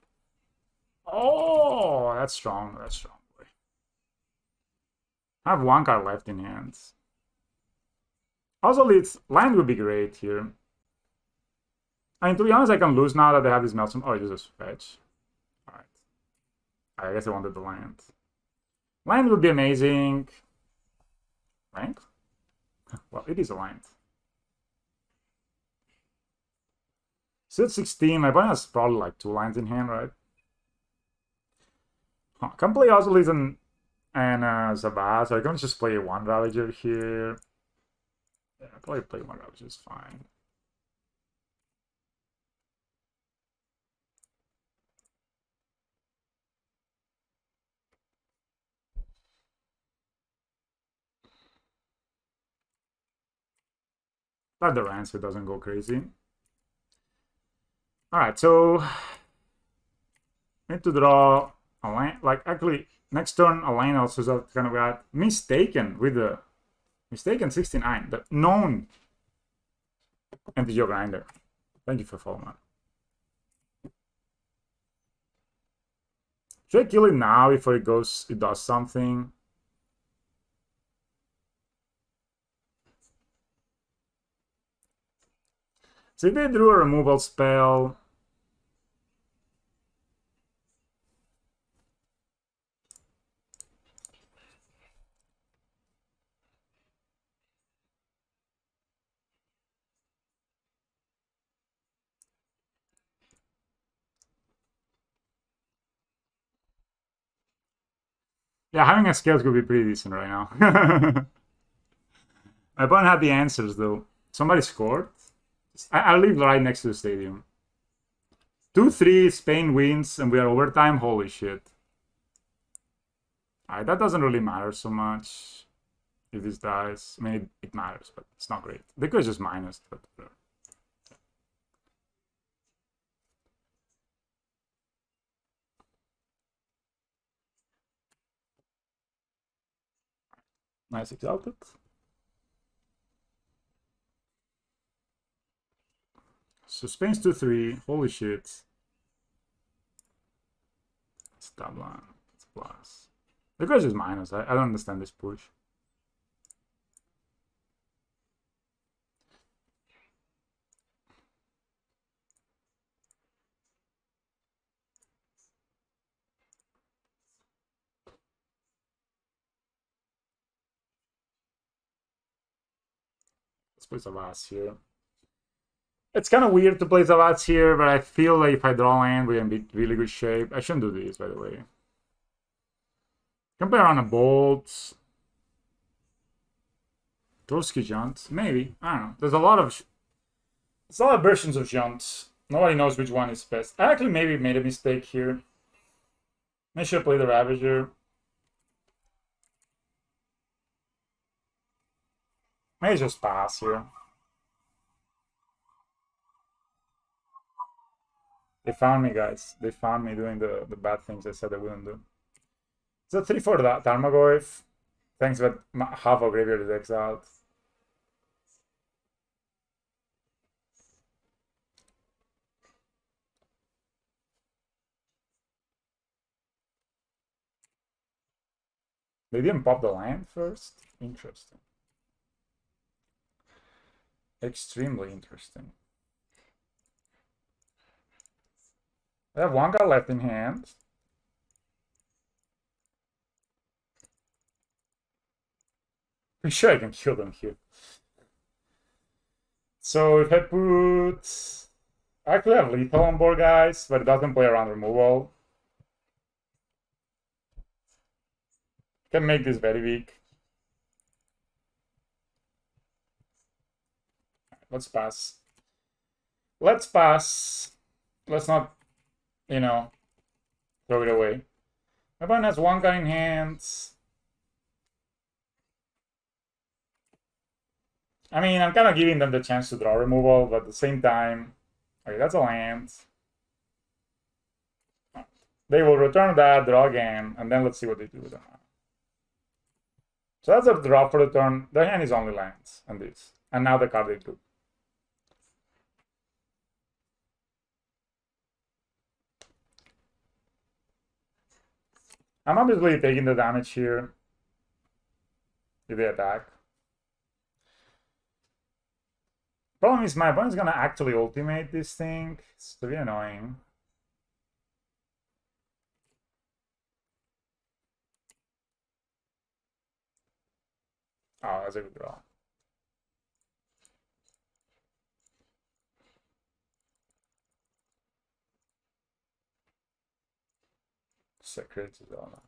Oh, that's strong. That's strong. Boy. I have one card left in hands. Also, its land would be great here. I mean, to be honest, I can lose now that they have this Melson. Oh, it just fetch. Alright. I guess I wanted the land. Land would be amazing. Right? Well, it is a land. So it's 16. My opponent has probably like 2 lines in hand, right? Huh. Can play Ozolis and Zabaz, so I can just play 1 Ravager here. Yeah, probably play 1 Ravager is fine. But the answer doesn't go crazy. Alright, so need to draw a line. Like, actually, next turn, a line also is kind of got mistaken with the mistaken 69, the known MTG grinder. Thank you for following. Should I kill it now before it does something? So if they drew a removal spell, yeah, having a scales could be pretty decent right now. My opponent had the answers though. Somebody scored. I live right next to the stadium. 2-3, Spain wins, and we are overtime. Holy shit. Alright, that doesn't really matter so much. If this dies, I mean, it matters, but it's not great. They could just minus, but whatever. Nice exalted. Suspense 2/3. Holy shit. It's double. It's plus. The curse is minus. I don't understand this push. Let's play Zavas here. It's kind of weird to play Zavats here, but I feel like if I draw land, we're in really good shape. I shouldn't do this, by the way. Can play around a Bolt. Torski Junt, maybe. I don't know. There's a lot of versions of Junt. Nobody knows which one is best. I actually maybe made a mistake here. I should play the Ravager. Maybe just pass here. They found me, guys. They found me doing the bad things I said I wouldn't do. It's a 3/4 Tarmogoyf. Thanks, but half of graveyard is exiled. They didn't pop the land first? Interesting. Extremely interesting. I have one guy left in hand. Pretty sure I can kill them here. So if I put... I actually have lethal on board, guys, but it doesn't play around removal. Can make this very weak. Let's pass. Let's pass. Let's not, you know, throw it away. My opponent has one guy in hand. I mean, I'm kind of giving them the chance to draw removal, but at the same time... Okay, that's a land. They will return that, draw again, and then let's see what they do with them. So that's a draw for the turn. Their hand is only lands and this. And now the card they do. I'm obviously taking the damage here if they attack. Problem is my opponent's gonna actually ultimate this thing. It's really annoying. Oh, that's a good draw. Secrets is all that.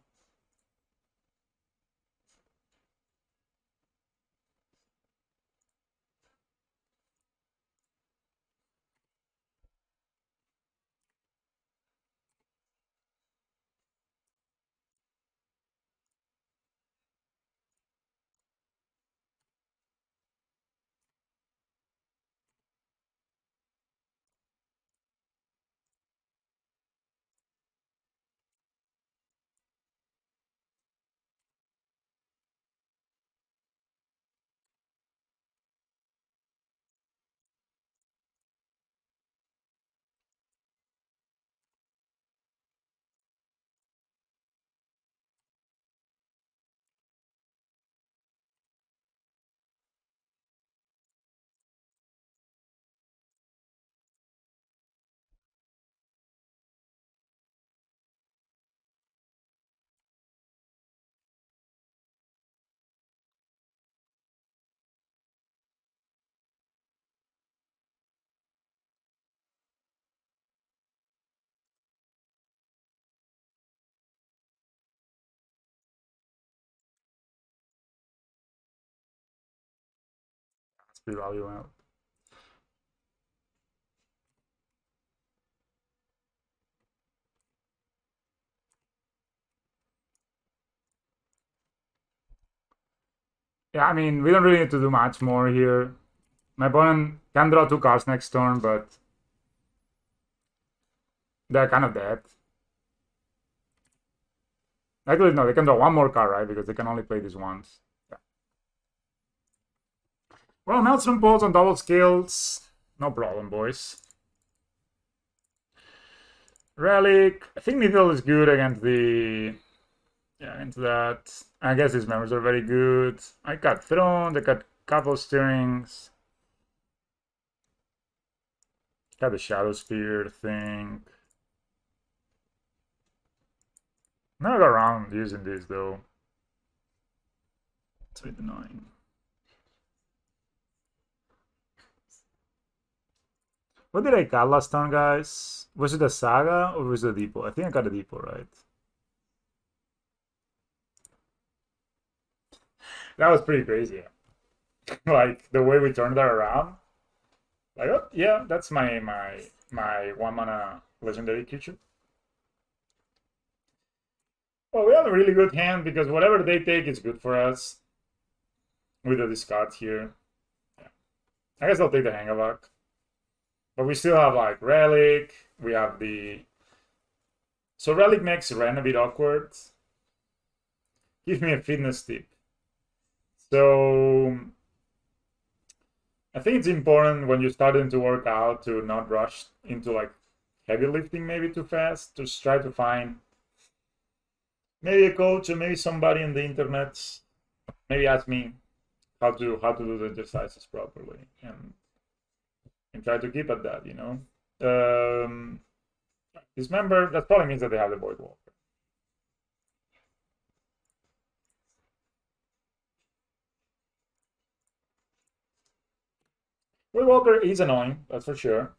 That's pretty value out. Yeah, I mean, we don't really need to do much more here. My opponent can draw 2 cards next turn, but they're kind of dead. Actually, no, they can draw 1 more card, right? Because they can only play this once. Yeah. Well, Maelstrom Pulse on double skills. No problem, boys. Relic. I think Needle is good against the... Yeah, into that. I guess his members are very good. I got Throne, I got couple Stirrings. Got the Shadow Spear thing. Never got around using this though. It's a bit annoying. What did I got last turn, guys? Was it a Saga or was it a Depot? I think I got a Depot, right? That was pretty crazy. Like the way we turned that around. Like, oh yeah, that's my 1-mana legendary creature. Well, we have a really good hand because whatever they take is good for us. With the discard here. Yeah. I guess I'll take the Hangavak. But we still have like Relic. We have the... So Relic makes Ren a bit awkward. Give me a fitness tip. So I think it's important when you're starting to work out to not rush into like heavy lifting maybe too fast. Just try to find maybe a coach or maybe somebody on the internet. Maybe ask me how to do the exercises properly and try to keep at that, you know. Dismember, that probably means that they have the Void Walker. Void Walker is annoying, that's for sure.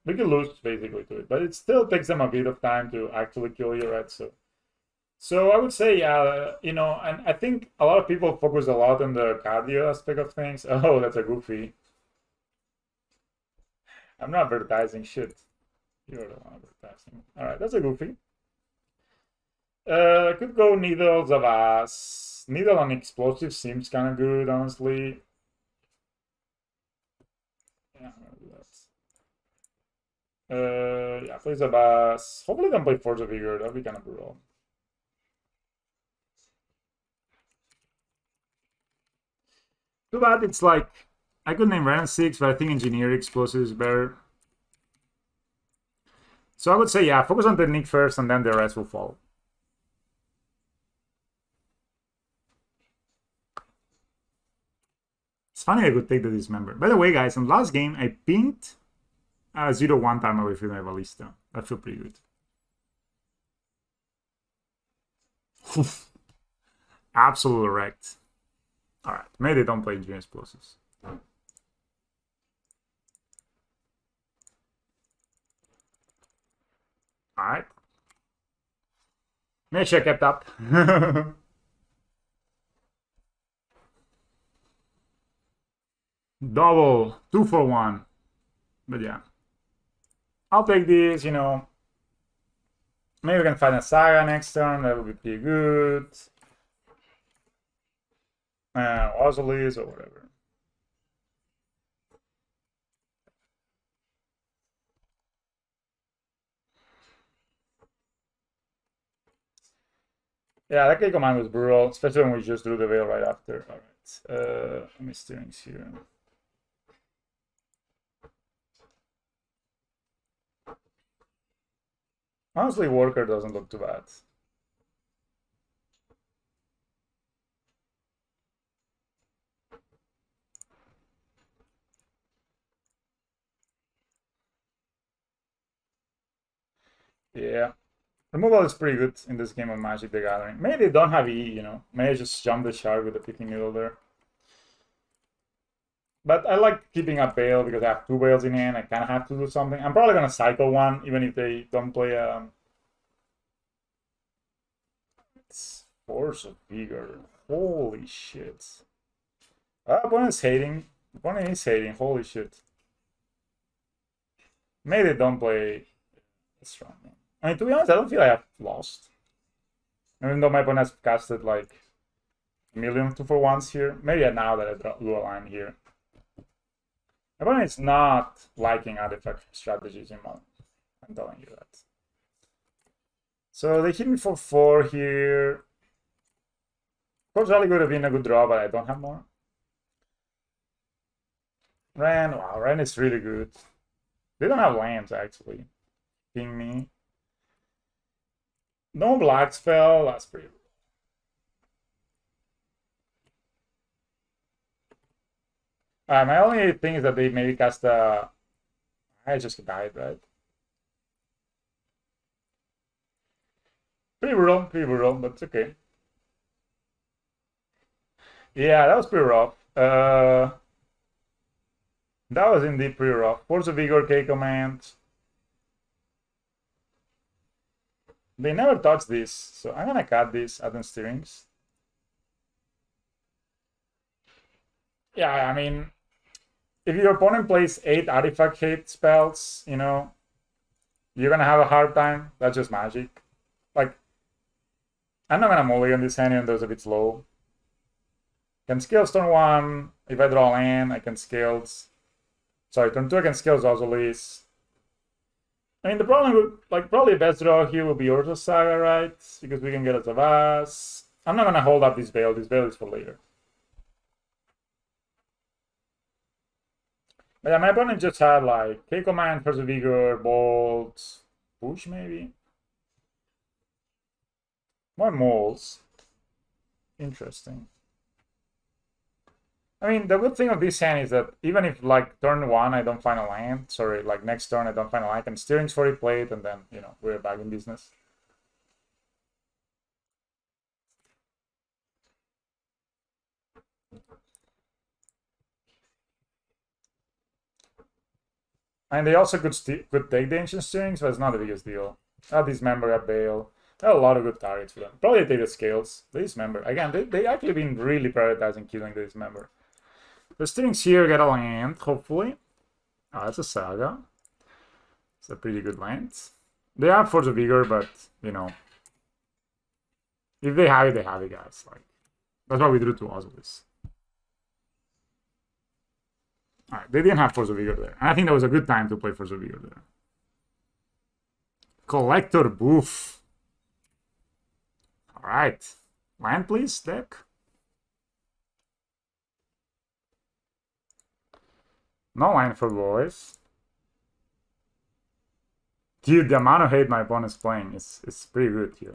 We can lose basically to it, but it still takes them a bit of time to actually kill you, right? So I would say, you know, and I think a lot of people focus a lot on the cardio aspect of things. Oh, that's a goofy. I'm not advertising shit. You're the one advertising. Alright, that's a goofy. I could go Needles of Us. Needle on Explosive seems kind of good, honestly. Yeah, I'm gonna do that. Yeah, plays a Bass. Hopefully, don't play Force of Vigor. That'll be kind of brutal. Too bad it's like I could name Ren 6, but I think Engineer Explosive is better. So I would say, yeah, focus on technique first, and then the rest will follow. It's funny I could take the Dismember. By the way, guys, in last game, I pinged 0-1 time away from my Ballista. That felt pretty good. Absolute wrecked. Alright, maybe they don't play Engineer Explosives. Alright. Make sure I kept up. Double, 2 for 1. But yeah. I'll take this, you know. Maybe we can find a Saga next turn, that would be pretty good. Ozolis or whatever. Yeah, that K command was brutal, especially when we just drew the veil right after. Alright. Let me steerings here. Honestly, Worker doesn't look too bad. Yeah. Removal is pretty good in this game of Magic the Gathering. Maybe they don't have E, you know. Maybe I just jump the shark with the picking needle there. But I like keeping a Veil because I have 2 Veils in hand. I kind of have to do something. I'm probably going to cycle one, even if they don't play It's Force of Vigor. Holy shit. Opponent's hating. Opponent is hating. Holy shit. Maybe they don't play strong. I mean, to be honest, I don't feel I have lost. Even though my opponent has casted like a million 2 for 1s here. Maybe now that I drew a line here. My opponent is not liking artifact strategies in Modern. I'm telling you that. So they hit me for 4 here. Of course, Rally could have been a good draw, but I don't have more. Ren, wow, Ren is really good. They don't have lands, actually. Ping me. No black spell, that's pretty. My only thing is that they maybe cast the. I just died, right? Pretty brutal, but it's okay. Yeah, that was pretty rough. That was indeed pretty rough. Force of Vigor, K command. They never touched this, so I'm gonna cut this at the steerings. Yeah, I mean, if your opponent plays 8 artifact hate spells, you know, you're gonna have a hard time. That's just magic. Like, I'm not gonna mulligan this hand even though it's a bit slow. Can scale turn 1. If I draw land, I can scale. Sorry, turn 2 I can scale Zozolis. I mean, the problem would, like, probably the best draw here would be Urza Saga, right? Because we can get a Zavas. I'm not gonna hold up this Veil. This Veil is for later. But yeah, my opponent just had, like, K command, Force of Vigor, Bolt, Push, maybe? More moles. Interesting. I mean, the good thing of this hand is that even if, like, turn 1 I don't find a land, sorry, like, next turn I don't find a land, I can steerings for it, play it, and then, you know, we're back in business. And they also could take the ancient steerings, but it's not the biggest deal. Dismember a Bale. There are a lot of good targets for them. Probably take the scales. The Dismember. Again, they actually been really prioritizing killing the Dismember. The steerings here get a land, hopefully. Oh, that's a Saga. It's a pretty good land. They have Force of Vigor, but, you know, if they have it, guys. Like, that's why we drew to Oswald's. Alright, they didn't have Force of Vigor there. And I think that was a good time to play Force of Vigor there. Collector Boof. Alright. Land, please, deck. No land for boys. Dude, the amount of hate my opponent's playing is pretty good here.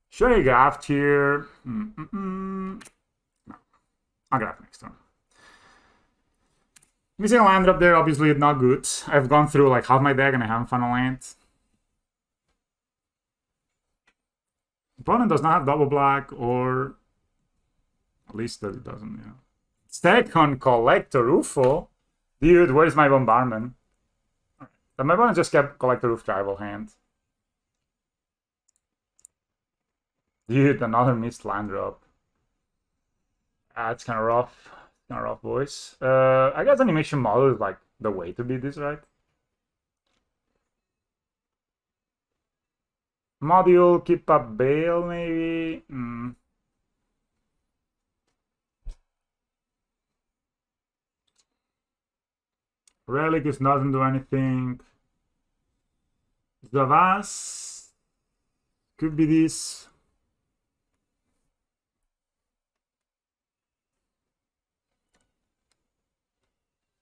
Should I graft here? No. I'll graft next turn. Missing a land drop there, obviously not good. I've gone through like half my deck and I haven't found a land. Opponent does not have double black, or at least that it doesn't, yeah. Second Collector UFO? Dude, where's my Bombardment? But my opponent just kept Collector Roof Tribal hand. Dude, another missed land drop. It's kind of rough. Kind of rough, boys. I guess animation model is like the way to beat this, right? Module, keep up Bale, maybe. Relicus doesn't do anything. Zavas could be this.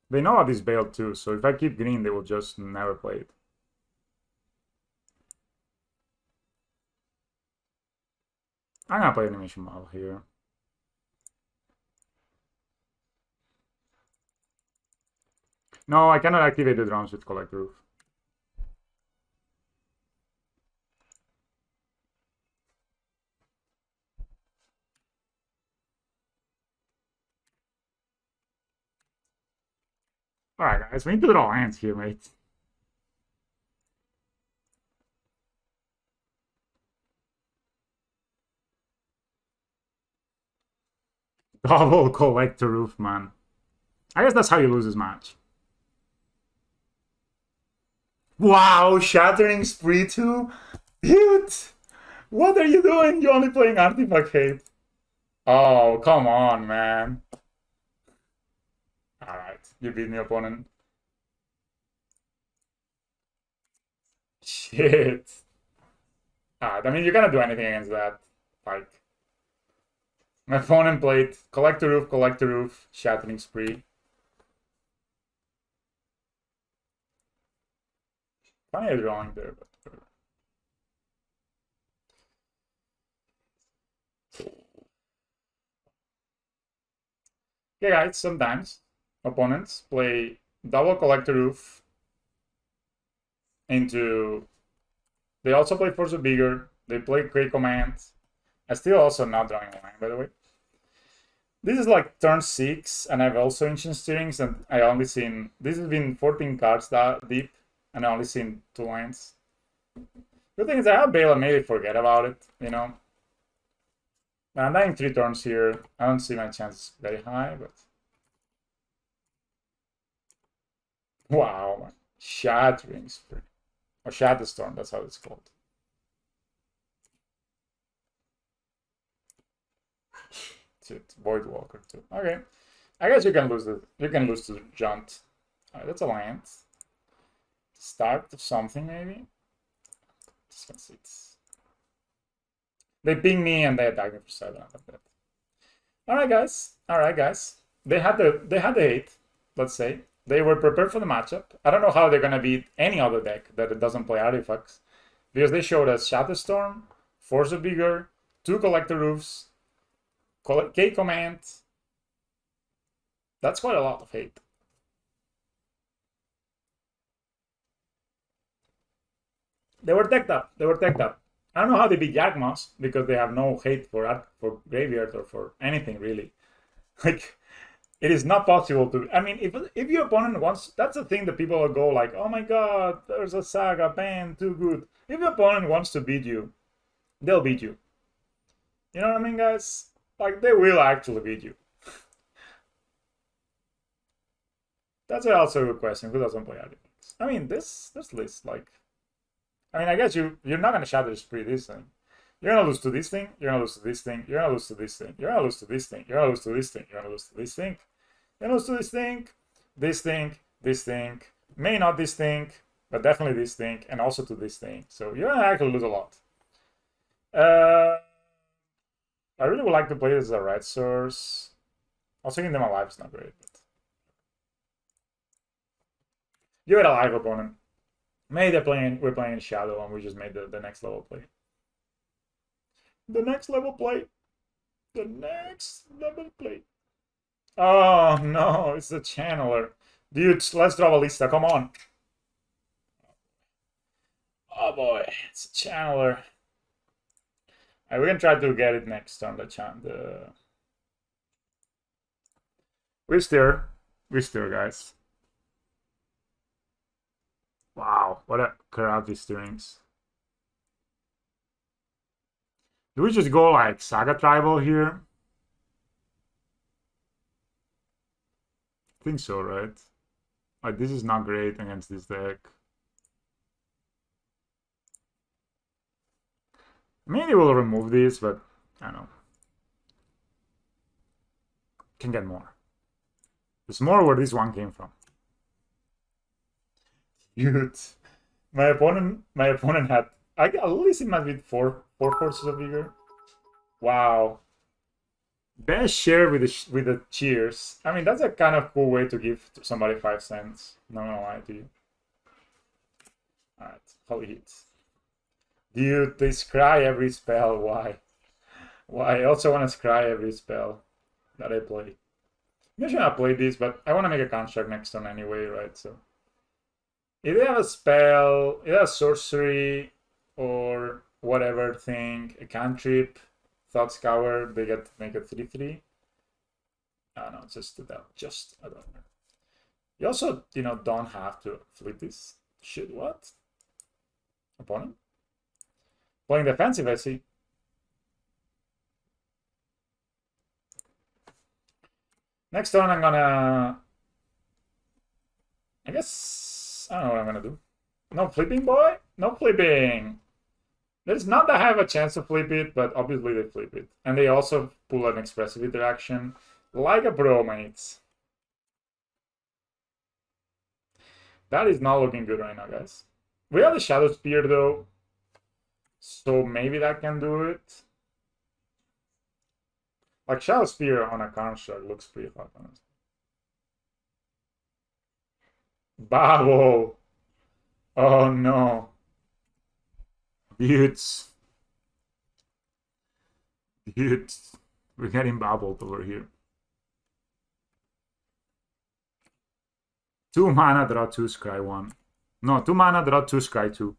They know about this Bale too, so if I keep green, they will just never play it. I'm gonna play animation model here. No, I cannot activate the drums with Collect Roof. Alright, guys, we need to draw lands here, mate. Double Collector Roof, man. I guess that's how you lose this match. Wow, Shattering Spree 2? Dude! What are you doing? You're only playing Artifact Hate. Oh, come on, man. Alright, you beat me, opponent. Shit. I mean, you cannot do anything against that. Like, My opponent played Collect the Roof, Shattering Spree. Funny drawing there, but okay, guys, sometimes opponents play double Collect the Roof into. They also play Force of Bigger. They play Great Command. I still also not drawing a line, by the way. This is like turn 6, and I've also Ancient Steerings, and I only seen. This has been 14 cards that deep, and I only seen 2 lines. The thing is, I have Bale and maybe forget about it, you know. I'm dying 3 turns here. I don't see my chances very high, but. Wow, Shattering Spree. Or Shatter Storm, that's how it's called. It's Void Walker too. Okay. I guess you can lose to Jaunt. Alright, that's a land. Start of something maybe. They ping me and they attack me for 7 out of that. Alright guys. They had the hate, let's say. They were prepared for the matchup. I don't know how they're gonna beat any other deck that doesn't play artifacts. Because they showed us Shatterstorm, Force of Vigor, 2 Collector Roofs, K Command. That's quite a lot of hate. They were decked up. I don't know how they beat Yagmoth because they have no hate for Graveyard or for anything really. Like, it is not possible to. I mean, if your opponent wants, that's the thing that people will go like, oh my god, there's a Saga ban, too good. If your opponent wants to beat you, they'll beat you. You know what I mean, guys? Like, they will actually beat you. That's also a good question. Who doesn't play artifacts? I mean, this list, like, I mean, I guess you're not gonna Shatter Spree this thing. You're gonna lose to this thing. You're gonna lose to this thing. You're gonna lose to this thing. You're gonna lose to this thing. You're gonna lose to this thing. You're gonna lose to this thing. You're gonna lose to this thing. This thing. This thing. May not this thing, but definitely this thing, and also to this thing. So you're gonna actually lose a lot. I really would like to play this as a red source. Also, giving them alive is not great. But give it a live opponent. Maybe we're playing Shadow and we just made the next level play. The next level play. The next level play. Oh no, it's the Channeler. Dude, let's draw a Lista, come on. Oh boy, it's a Channeler. Right, we can try to get it next on the We steer, guys. Wow, what a crappy steerings. Do we just go like Saga Tribal here? I think so, right? Like, this is not great against this deck. Maybe we'll remove this, but I don't know. Can get more. There's more where this one came from. Dude, my opponent had at least it might be four Forces of Vigor. Wow. Best share with the cheers. I mean, that's a kind of cool way to give to somebody 5 cents. Not gonna lie to you. Alright, holy hits. Dude, they scry every spell. Why? Why? I also want to scry every spell that I play. I'm not sure I play this, but I want to make a construct next turn anyway, right? So if they have a spell, either a sorcery or whatever thing, a cantrip, Thought Scour, they get to make a 3/3. Oh no, just a downer. You also, don't have to flip this. Shit, what? Opponent? Playing defensive, I see. Next turn, I'm gonna. I guess I don't know what I'm gonna do. No flipping, boy. No flipping. There's not that I have a chance to flip it, but obviously they flip it, and they also pull an expressive interaction, like a pro, mates. That is not looking good right now, guys. We have the Shadow Spear though, so maybe that can do it. Like Shadow Spear on a construct looks pretty hot, honestly. Bubble! Oh no. Dudes. Dudes. We're getting bubbled over here. 2 mana, draw 2, scry 1. No, 2 mana, draw 2, scry 2.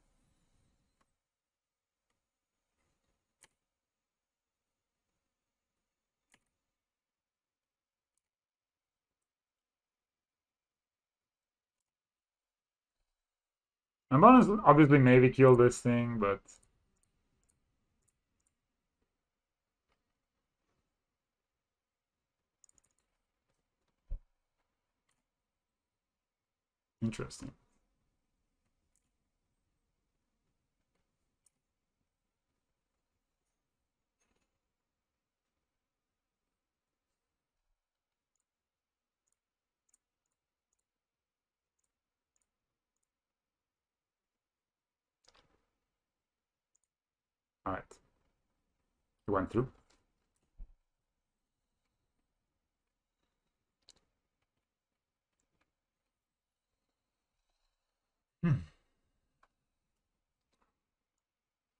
I'm honestly, obviously maybe kill this thing, but interesting. All right. It went through.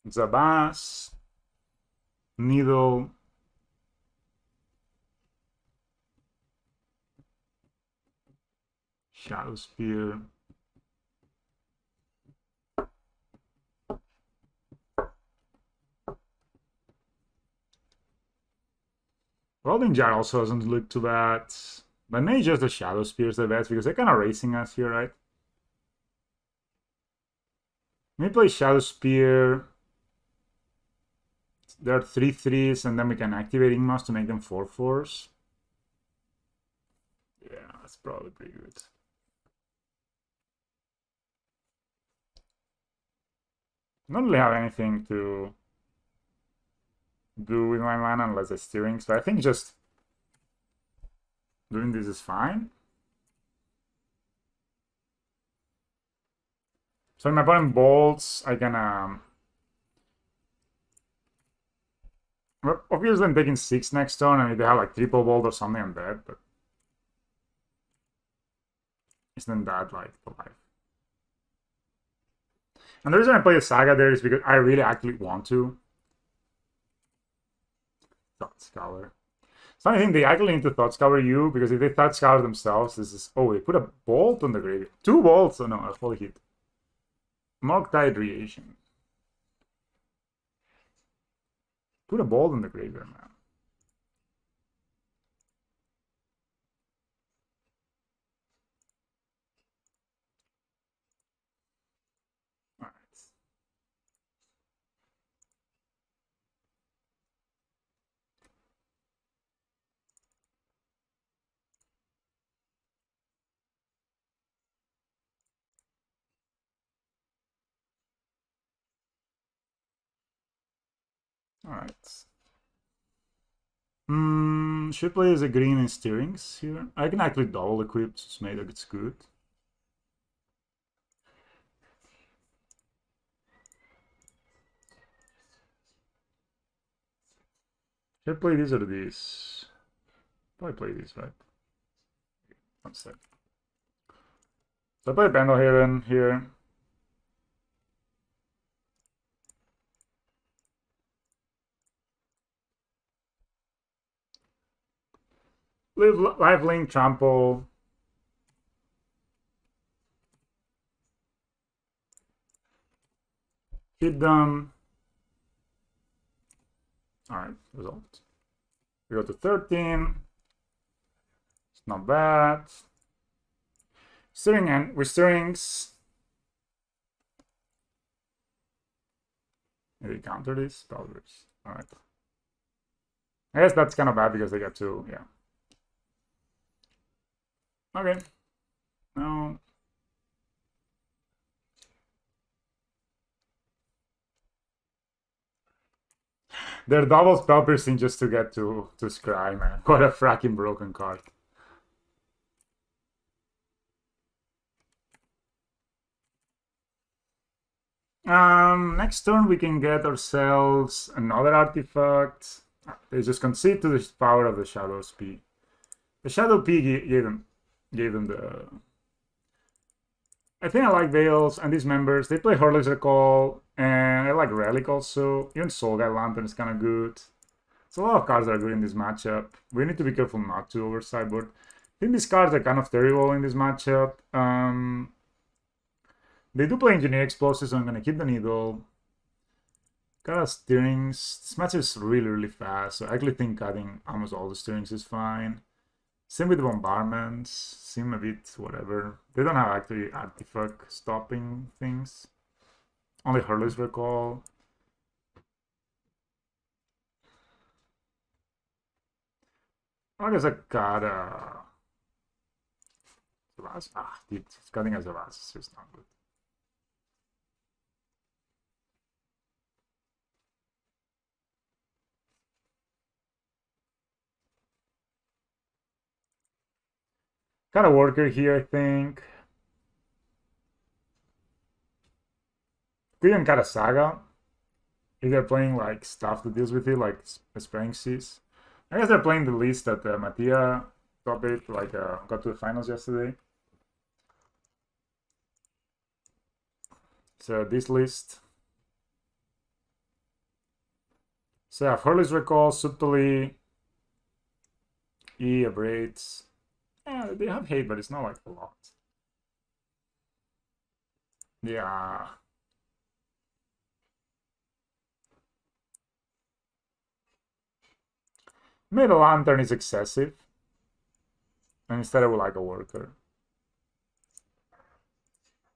Zabas. Needle. Shadow Spear. Rolling Jar also doesn't look too bad. But maybe just the Shadow Spear's the best because they're kind of racing us here, right? Maybe play Shadow Spear. There are 3/3s, and then we can activate Ingmas to make them 4/4s. Yeah, that's probably pretty good. I don't really have anything to do with my mana unless it's steering, so I think just doing this is fine. So when my opponent bolts, I can obviously I'm taking 6 next turn, and if they have like triple bolt or something, I'm dead, but isn't that like the life? And the reason I play the Saga there is because I really actually want to. Thought Scour. So I think they actually need to Thought Scour you, because if they Thought Scour themselves, this is... Oh, they put a bolt on the graveyard. 2 bolts? Oh no, a full hit. Morktide Reagent. Put a bolt on the graveyard, man. Alright. Alright. Should play as a green in steerings here. I can actually double equip, so it's made that it's good. Should I play these or these? Probably play these, right? One sec. So I play Bandlehaven here. Live Link, Trample. Hit them. Alright, result. We go to 13. It's not bad. Steering and with steerings. Maybe counter this? Probably. Alright. I guess that's kind of bad because they got 2, yeah. Okay. No. They're double spell piercing just to get to scry, man. What a fracking broken card. Next turn we can get ourselves another artifact. They just concede to the power of the Shadow P. The Shadow P gave them the. I think I like Veils and these members. They play Hurley's Recall, and I like Relic also. Even Soul Guide Lantern is kind of good. It's a lot of cards that are good in this matchup. We need to be careful not to over sideboard. I think these cards are kind of terrible in this matchup. They do play Engineer Explosives, so I'm going to keep the Needle. Got a Steerings. This matchup is really, really fast, so I actually think cutting almost all the Steerings is fine. Same with the Bombardments. Seem a bit whatever. They don't have actually Artifact stopping things. Only Hurley's Recall. I guess I got dude, cutting as a Zavas is just not good. Got a worker here, I think. Could even got a Saga. If they're playing like stuff that deals with it, like Spraying Seas. I guess they're playing the list that Mattia top 8, like got to the finals yesterday. So this list. So I have Hurley's Recall, Subtly, E, Abrades. Yeah, they have hate, but it's not like a lot. Yeah. Maybe a Lantern is excessive. And instead I would like a worker.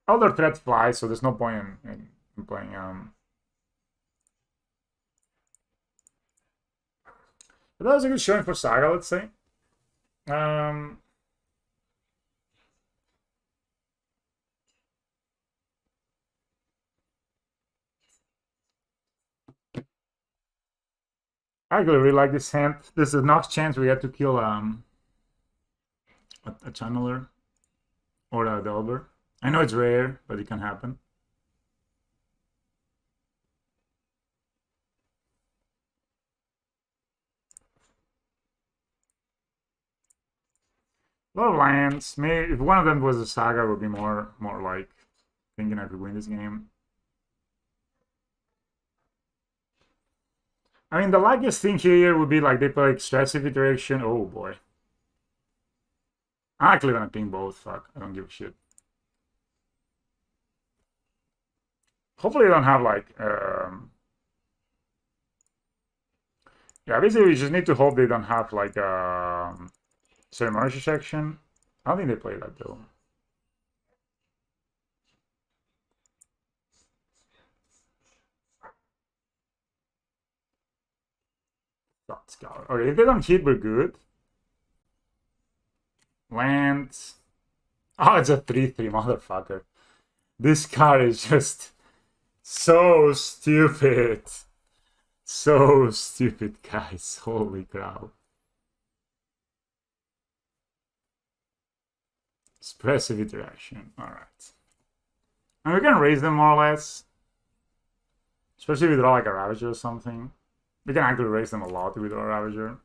Other threat flies, so there's no point in playing But that was a good showing for Saga, let's say. I really like this hand. There's enough chance we have to kill a channeler or a delver. I know it's rare, but it can happen. A lot of lands. Maybe if one of them was a Saga, it would be more like thinking I could win this game. I mean, the luckiest thing here would be like they play Expressive Iteration. Oh boy. I'm actually gonna ping both. Fuck, I don't give a shit. Hopefully they don't have like yeah, basically we just need to hope they don't have like Ceremonial section. I don't think they play that though. Scout. Okay, if they don't hit, we're good. Land. Oh, it's a 3/3, motherfucker. This card is just so stupid. So stupid, guys. Holy crap. Expressive Interaction. Alright. And we can raise them more or less. Especially if we draw like a Ravager or something. We can actually raise them a lot if we draw a Ravager.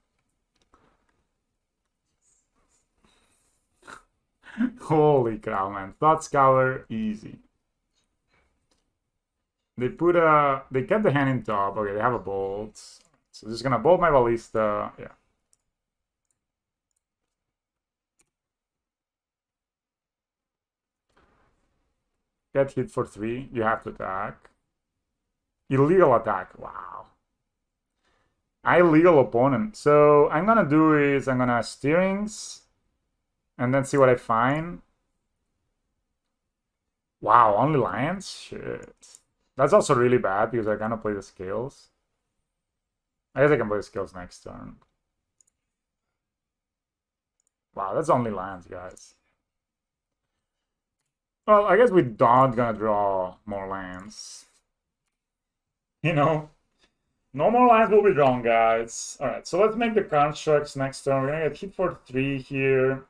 Holy crap, man. Thought Scour, easy. They kept the hand in top. Okay, they have a bolt. So just gonna bolt my Ballista. Yeah. Get hit for 3. You have to attack. Illegal attack. Wow. Illegal opponent. So I'm gonna do is I'm gonna Steerings and then see what I find. Wow, only Lions? Shit. That's also really bad because I cannot play the Scales. I guess I can play the Scales next turn. Wow, that's only Lions, guys. Well, I guess we're not gonna draw more lands. You know? No more lands will be drawn, guys. Alright, so let's make the constructs next turn. We're gonna get hit for 3 here.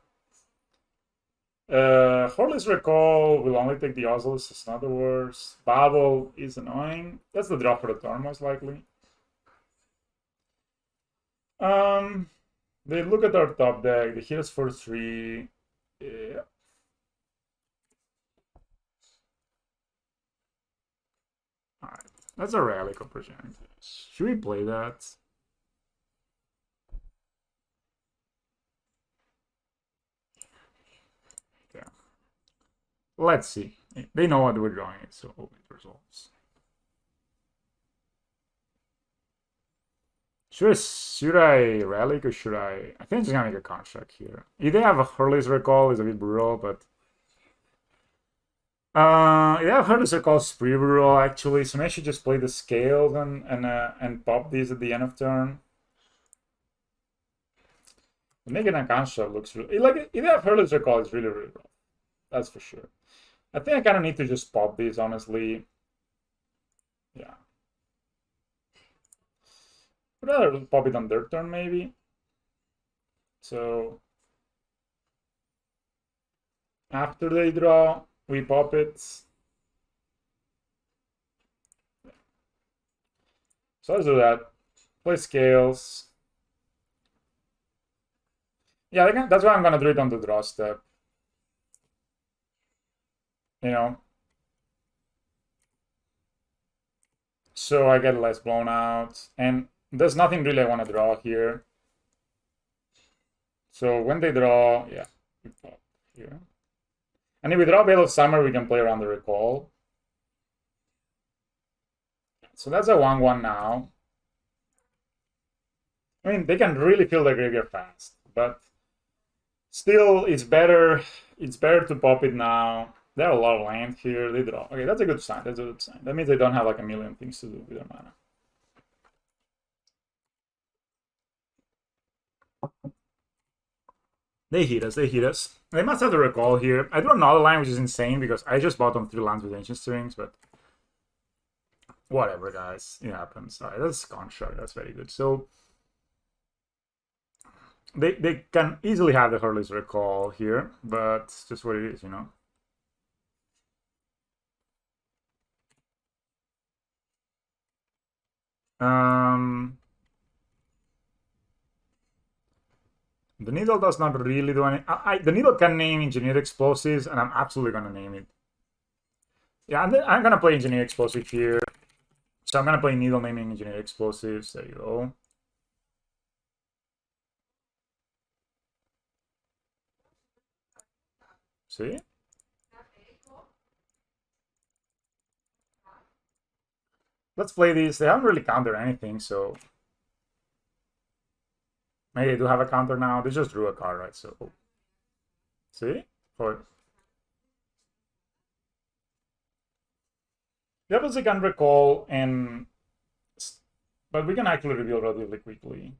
Hurley's Recall will only take the Ozolus, it's not the worst. Babel is annoying. That's the draw for the turn, most likely. They look at our top deck. They hit us for 3. Yeah. Alright. That's a relic opportunity. Should we play that? Yeah. Let's see. They know what we're drawing, so it resolves. Should I relic or should I? I think I'm just gonna make a contract here. If they have a Hurley's Recall, it's a bit brutal, but yeah, I've heard this recall is pretty brutal actually. So maybe I should just play the scales and pop these at the end of turn. Making a construct looks really like if they have Hurley's Recall, it's really rough. That's for sure. I think I kind of need to just pop these honestly. Yeah. I'd rather pop it on their turn maybe. So after they draw, we pop it. So let's do that. Play scales. Yeah, that's why I'm gonna do it on the draw step. You know. So I get less blown out. And there's nothing really I want to draw here. So when they draw, yeah, we pop here. And if we draw Veil of Summer, we can play around the recall. So that's a 1/1 now. I mean, they can really fill their graveyard fast, but still, it's better. It's better to pop it now. They have a lot of land here. They draw. Okay, that's a good sign. That's a good sign. That means they don't have like a million things to do with their mana. They hit us. They hit us. They must have the recall here. I drew another line, which is insane because I just bought on 3 lands with Ancient Strings, but whatever, guys. It happens. All right, that's construct. That's very good. So they can easily have the Hurley's Recall here, but it's just what it is, you know. The needle does not really do any. The needle can name engineered explosives, and I'm absolutely gonna name it. Yeah, I'm gonna play engineered explosive here. So I'm gonna play needle naming engineered explosives. There you go. See? Let's play these. They haven't really countered anything, so maybe they do have a counter now. They just drew a card, right? So see? For the opposite can recall and but we can actually reveal relatively quickly.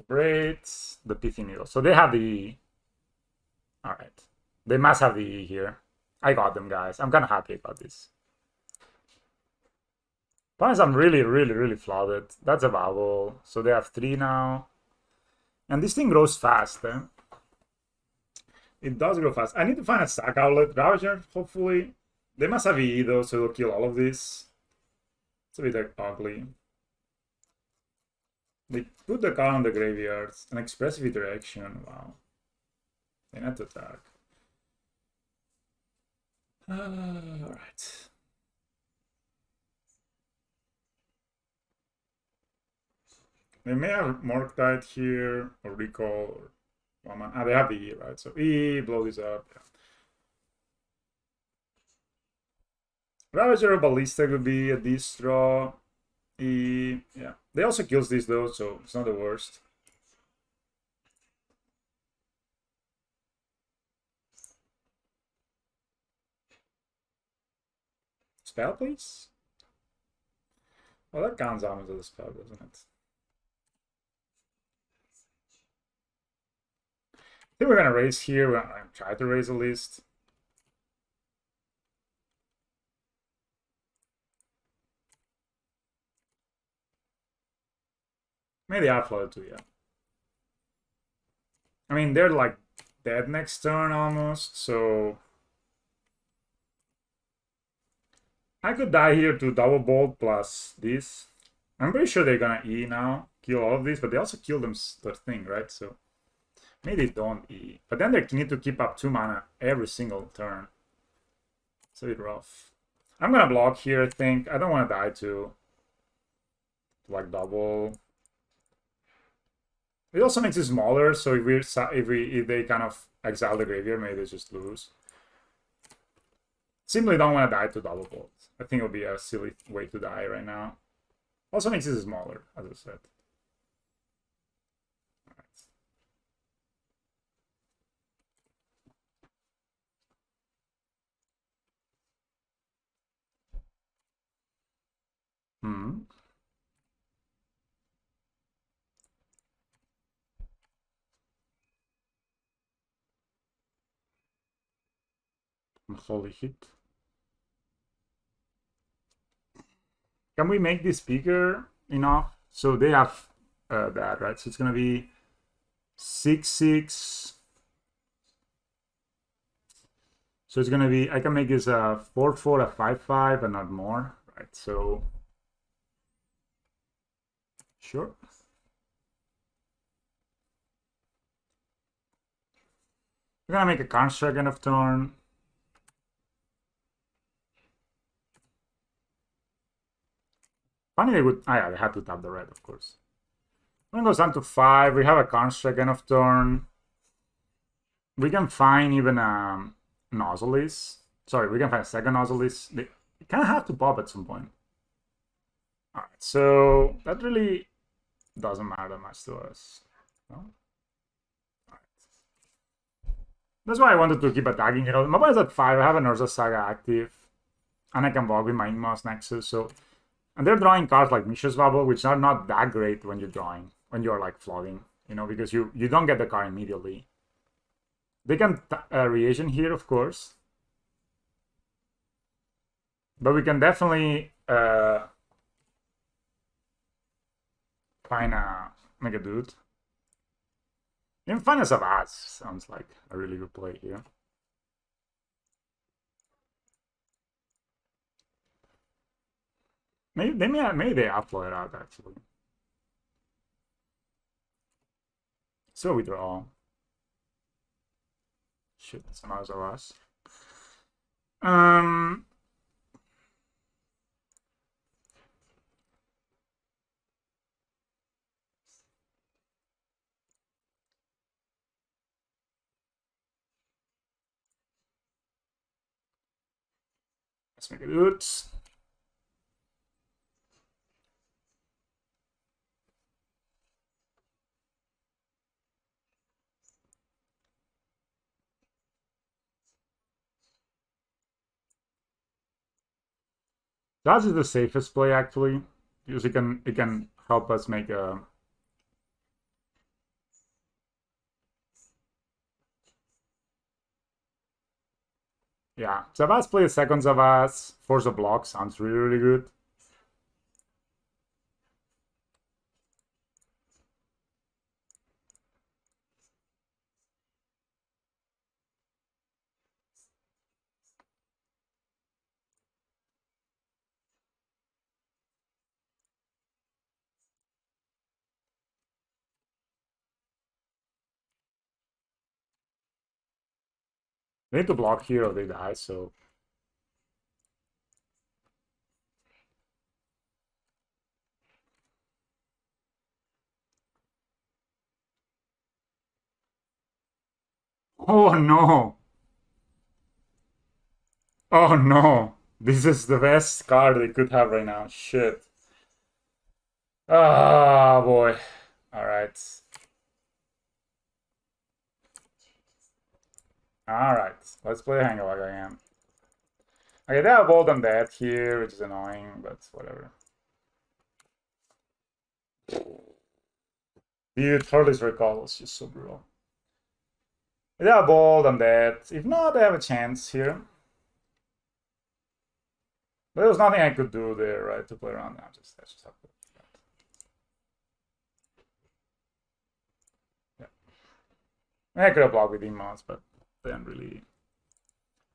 Braids, the pithy needle. So they have the alright. They must have the E here. I got them, guys. I'm kind of happy about this. Plus, I'm really flooded. That's a bubble. So they have 3 now. And this thing grows fast, eh? It does grow fast. I need to find a sack outlet. Ravager, hopefully. They must have EE though, so they'll kill all of this. It's a bit ugly. They put the card on the graveyards. An expressive interaction. Wow. They had to attack. Alright. They may have Morktide here, or Recall, or Woman. They have the E, right? So E, blow this up. Yeah. Ravager or Ballista would be a distro. E, yeah. They also kills this though, so it's not the worst. Spell, please? Well, that counts almost as a spell, doesn't it? I think we're gonna raise here. We're gonna try to raise at least. Maybe they are flooded too, yeah. I mean, they're like dead next turn almost, so I could die here to double bolt plus this. I'm pretty sure they're gonna E now, kill all of these, but they also kill them their thing, right? So maybe they don't E. But then they need to keep up 2 mana every single turn. It's a bit rough. I'm gonna block here, I think. I don't want to die to like double. It also makes it smaller, so if they kind of exile the graveyard, maybe they just lose. Simply don't want to die to double bolt. I think it would be a silly way to die right now. Also makes it smaller, as I said. Hmm. Holy shit. Can we make this bigger enough? So they have that, right? So it's gonna be 6/6. So it's gonna be, I can make this a 4/4, a 5/5, and not more, right? So sure. We're gonna make a construct end of turn. Funny they would. Yeah, they had to tap the red, of course. When it goes down to 5, we have a construct end of turn. We can find even an Nozzleis. Sorry, we can find a second Nozzleis. They kind of have to pop at some point. Alright, so that really doesn't matter much to us. No? Alright. That's why I wanted to keep attacking. You know, my opponent's at 5. I have an Urza Saga active. And I can block with my Inmost Nexus, so... And they're drawing cards like Mishra's Bubble, which are not that great when you're drawing, when you're like flogging, you know, because you don't get the card immediately. They can reagent here, of course. But we can definitely find a Mega Dude. Even find a Savaz sounds like a really good play here. Maybe they upload it out actually. So we draw. Shit, that's another Savaz. Let's make it good. That is the safest play actually, because it can help us make a. Yeah, Savaz play a second Savaz, force a block, sounds really good. They need to block here or they die, so... Oh no! Oh no! This is the best card they could have right now. Shit. Ah, boy. Alright. Alright. Let's play Hangawag again. Okay, they have BullentMTG here, which is annoying, but whatever. Dude, Hurley's Recall is just so brutal. They have BullentMTG. If not, they have a chance here. But there was nothing I could do there, right, to play around. I just have to. Yeah. I could have blocked with emos, but didn't really.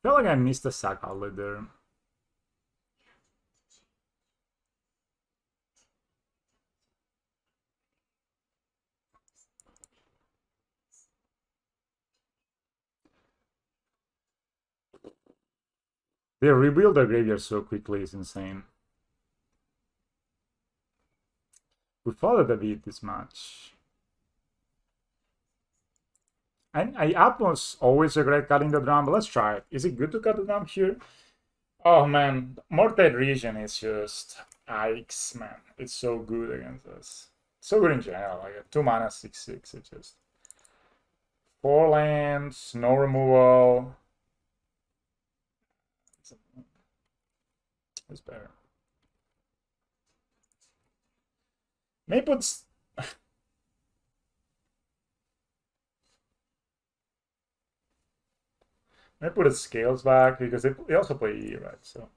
I feel like I missed a sack outlet there. They rebuild their graveyard so quickly, it's insane. We followed the beat this match. I almost always regret cutting the drum, but let's try it. Is it good to cut the drum here? Oh man, Morted Region is just Ike's, man. It's so good against us. So good in general, like 2 mana, 6/6. It's just 4 lands, no removal. It's better. Maybe put maybe put its scales back because they also play E, right? So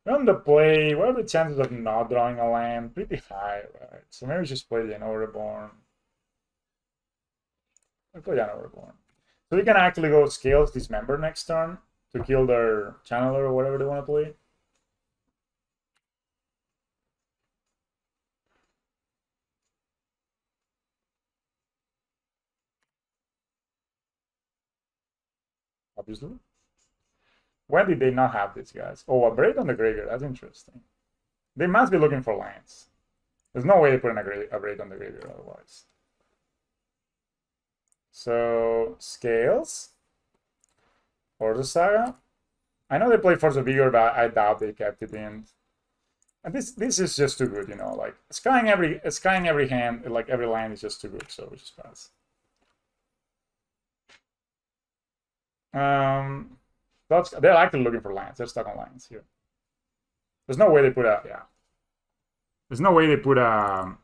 on the play, what are the chances of not drawing a land? Pretty high, right? So maybe just play the Reborn. I play the Reborn. So we can actually go scales Dismember next turn to kill their channeler or whatever they want to play. Obviously. When did they not have this, guys? Oh, a Braid on the graveyard. That's interesting. They must be looking for lands. There's no way they put in a Braid on the graveyard otherwise. So, scales. Forza Saga. I know they play Forza Vigor, but I doubt they kept it in. And this is just too good, you know. Like scrying every hand, like every line is just too good, so we just pass. They're actually looking for lands. They're stuck on lands here. There's no way they put a There's no way they put a.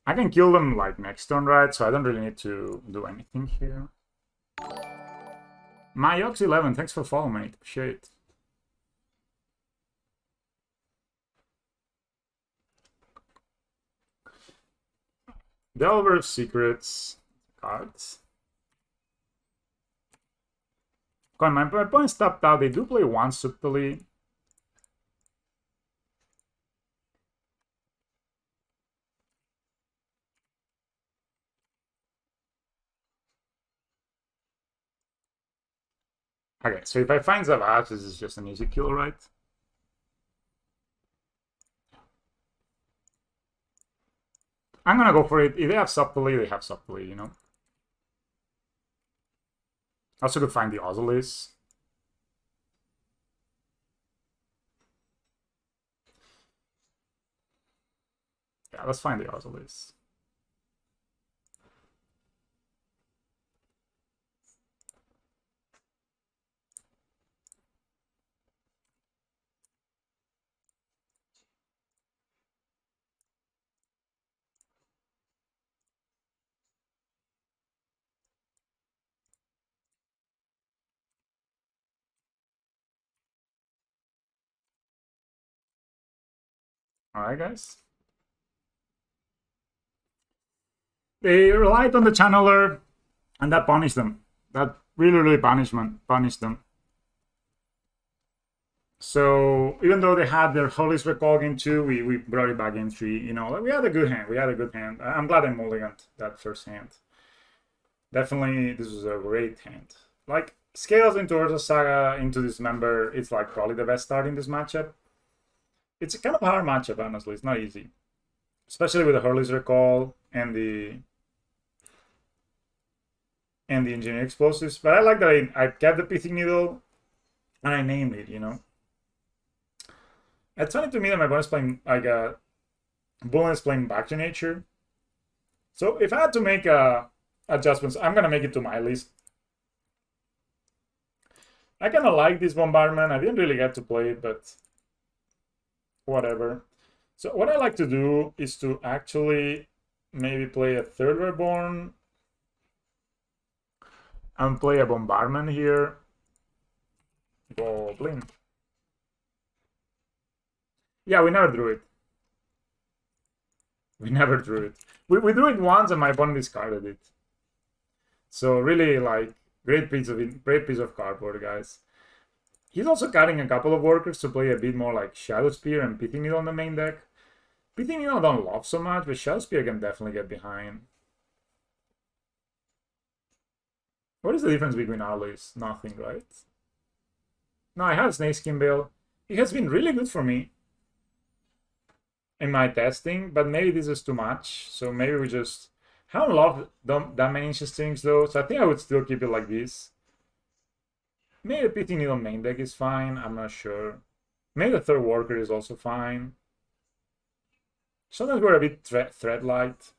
I can kill them like next turn, right? So I don't really need to do anything here. Myox11, thanks for following, mate. Appreciate it. Delver Secrets cards. God, my opponent's tapped out. They do play one subtly. Okay, so if I find Zavage, this is just an easy kill, right? I'm gonna go for it. If they have subtly, they have subtly, you know. Also could find the Ozolis. Yeah, let's find the Ozolis. Alright, guys. They relied on the channeler, and that punished them. That really punished them. So even though they had their Holy's Recall game 2, we brought it back game 3. You know, like, we had a good hand. I'm glad I mulliganed that first hand. Definitely, this was a great hand. Like, scales into Urza Saga, into Dismember, it's like probably the best start in this matchup. It's a kind of hard matchup, honestly. It's not easy. Especially with the Hurley's Recall and the Engineer Explosives. But I like that I kept the Pithing Needle and I named it, you know. It's funny to me that my opponent's playing like a Bullet's playing Back to Nature. So if I had to make adjustments, I'm gonna make it to my list. I kind of like this Bombardment. I didn't really get to play it, but whatever. So what I like to do is to actually maybe play a third Reborn and play a Bombardment here. Goblin. Yeah, we never drew it. We never drew it. We drew it once and my opponent discarded it. So really, like, great piece of cardboard, guys. He's also cutting a couple of workers to play a bit more like Shadow Spear and Pithing Needle on the main deck. Pithing Needle I don't love so much, but Shadow Spear I can definitely get behind. What is the difference between alloys? Nothing, right? No, I have Snakeskin Bill. It has been really good for me in my testing, but maybe this is too much. So maybe we just... I don't love that many strings though, so I think I would still keep it like this. Maybe the Pithing Needle main deck is fine, I'm not sure. Maybe the third worker is also fine. Sometimes we're a bit threat light.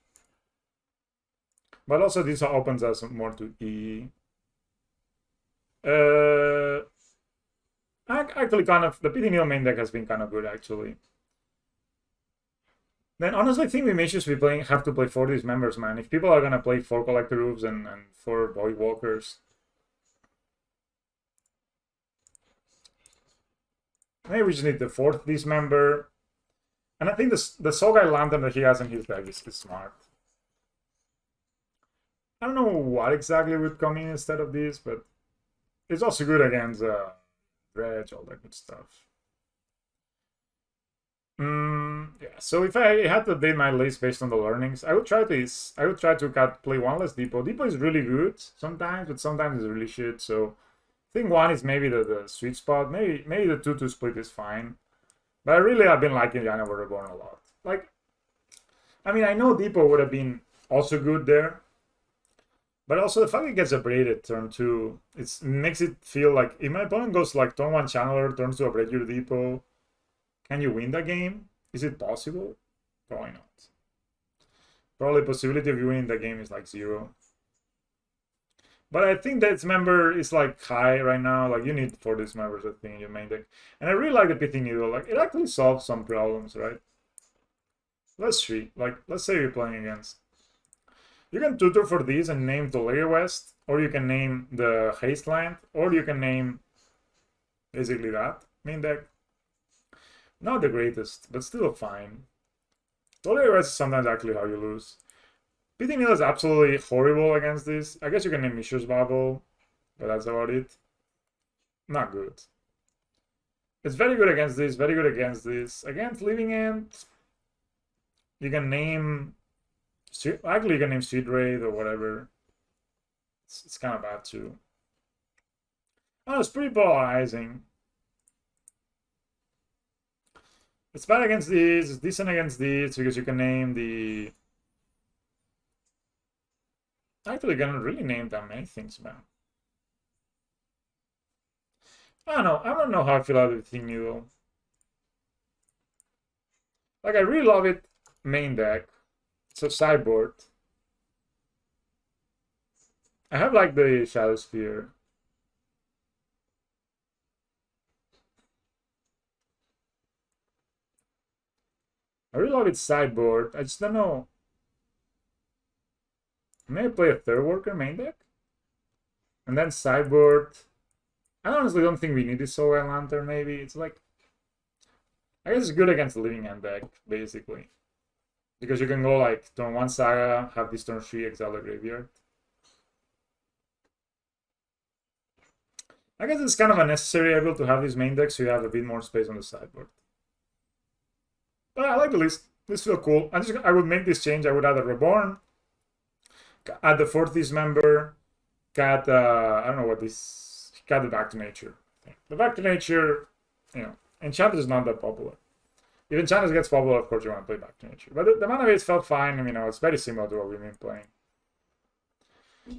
But also this opens us more to E. Actually, kind of, the Pithing Needle main deck has been kind of good, actually. Then honestly, I think we may just be have to play 4 Dismembers, man. If people are gonna play 4 Collector Roofs and 4 Void Walkers. Maybe we just need the 4th Dismember. And I think the Sogai Lantern that he has in his deck is smart. I don't know what exactly would come in instead of this, but it's also good against Dredge, all that good stuff. Yeah, so if I had to update my list based on the learnings, I would try this. I would try to play 1 less Depot. Depot is really good sometimes, but sometimes it's really shit. So I think 1 is maybe the sweet spot. Maybe the 2-2 split is fine. But I've been liking Yana Reborn a lot. Like, I mean, I know Depot would have been also good there. But also the fact it gets abraded turn 2, it makes it feel like if my opponent goes like turn 1 Channeler, turns to abrade your Depot, can you win that game? Is it possible? Probably not. Probably possibility of you winning the game is like 0. But I think that member is like high right now. Like you need 4 Dismembers, I think, in your main deck. And I really like the Pithing Needle. Like it actually solves some problems, right? Let's see. Like let's say you're playing against. You can tutor for these and name Tolaria West, or you can name the Hasteland, or you can name basically that main deck. Not the greatest, but still fine. Tolaria West is sometimes actually how you lose. Pithing Needle is absolutely horrible against this. I guess you can name Mishra's Bubble, but that's about it. Not good. It's very good against this, very good against this. Against Living End, you can name... Actually, you can name Street Raid or whatever. It's kind of bad too. Oh, it's pretty polarizing. It's bad against these, it's decent against these, because you can name the... Actually, you can really name that many things, man. I don't know how I feel about the Pithing Needle. Like, I really love it main deck. It's a sideboard. I have like the Shadow Sphere. I really love its sideboard. I just don't know. Maybe play a third worker main deck? And then sideboard. I honestly don't think we need this Soul Lantern, maybe. It's like... I guess it's good against the Living End deck, basically. Because you can go like turn 1 Saga, have this turn 3 exile the graveyard. I guess it's kind of a necessary evil to have this main deck so you have a bit more space on the sideboard. But I like the list. This feels cool. I would make this change. I would add a Reborn, add the 4th Dismember, cut I don't know what this, cut the Back to Nature. The Back to Nature, you know, Enchantress is not that popular. If Enchantress gets popular, of course you want to play Back to Nature. But the mana base felt fine. You know, it's very similar to what we've been playing.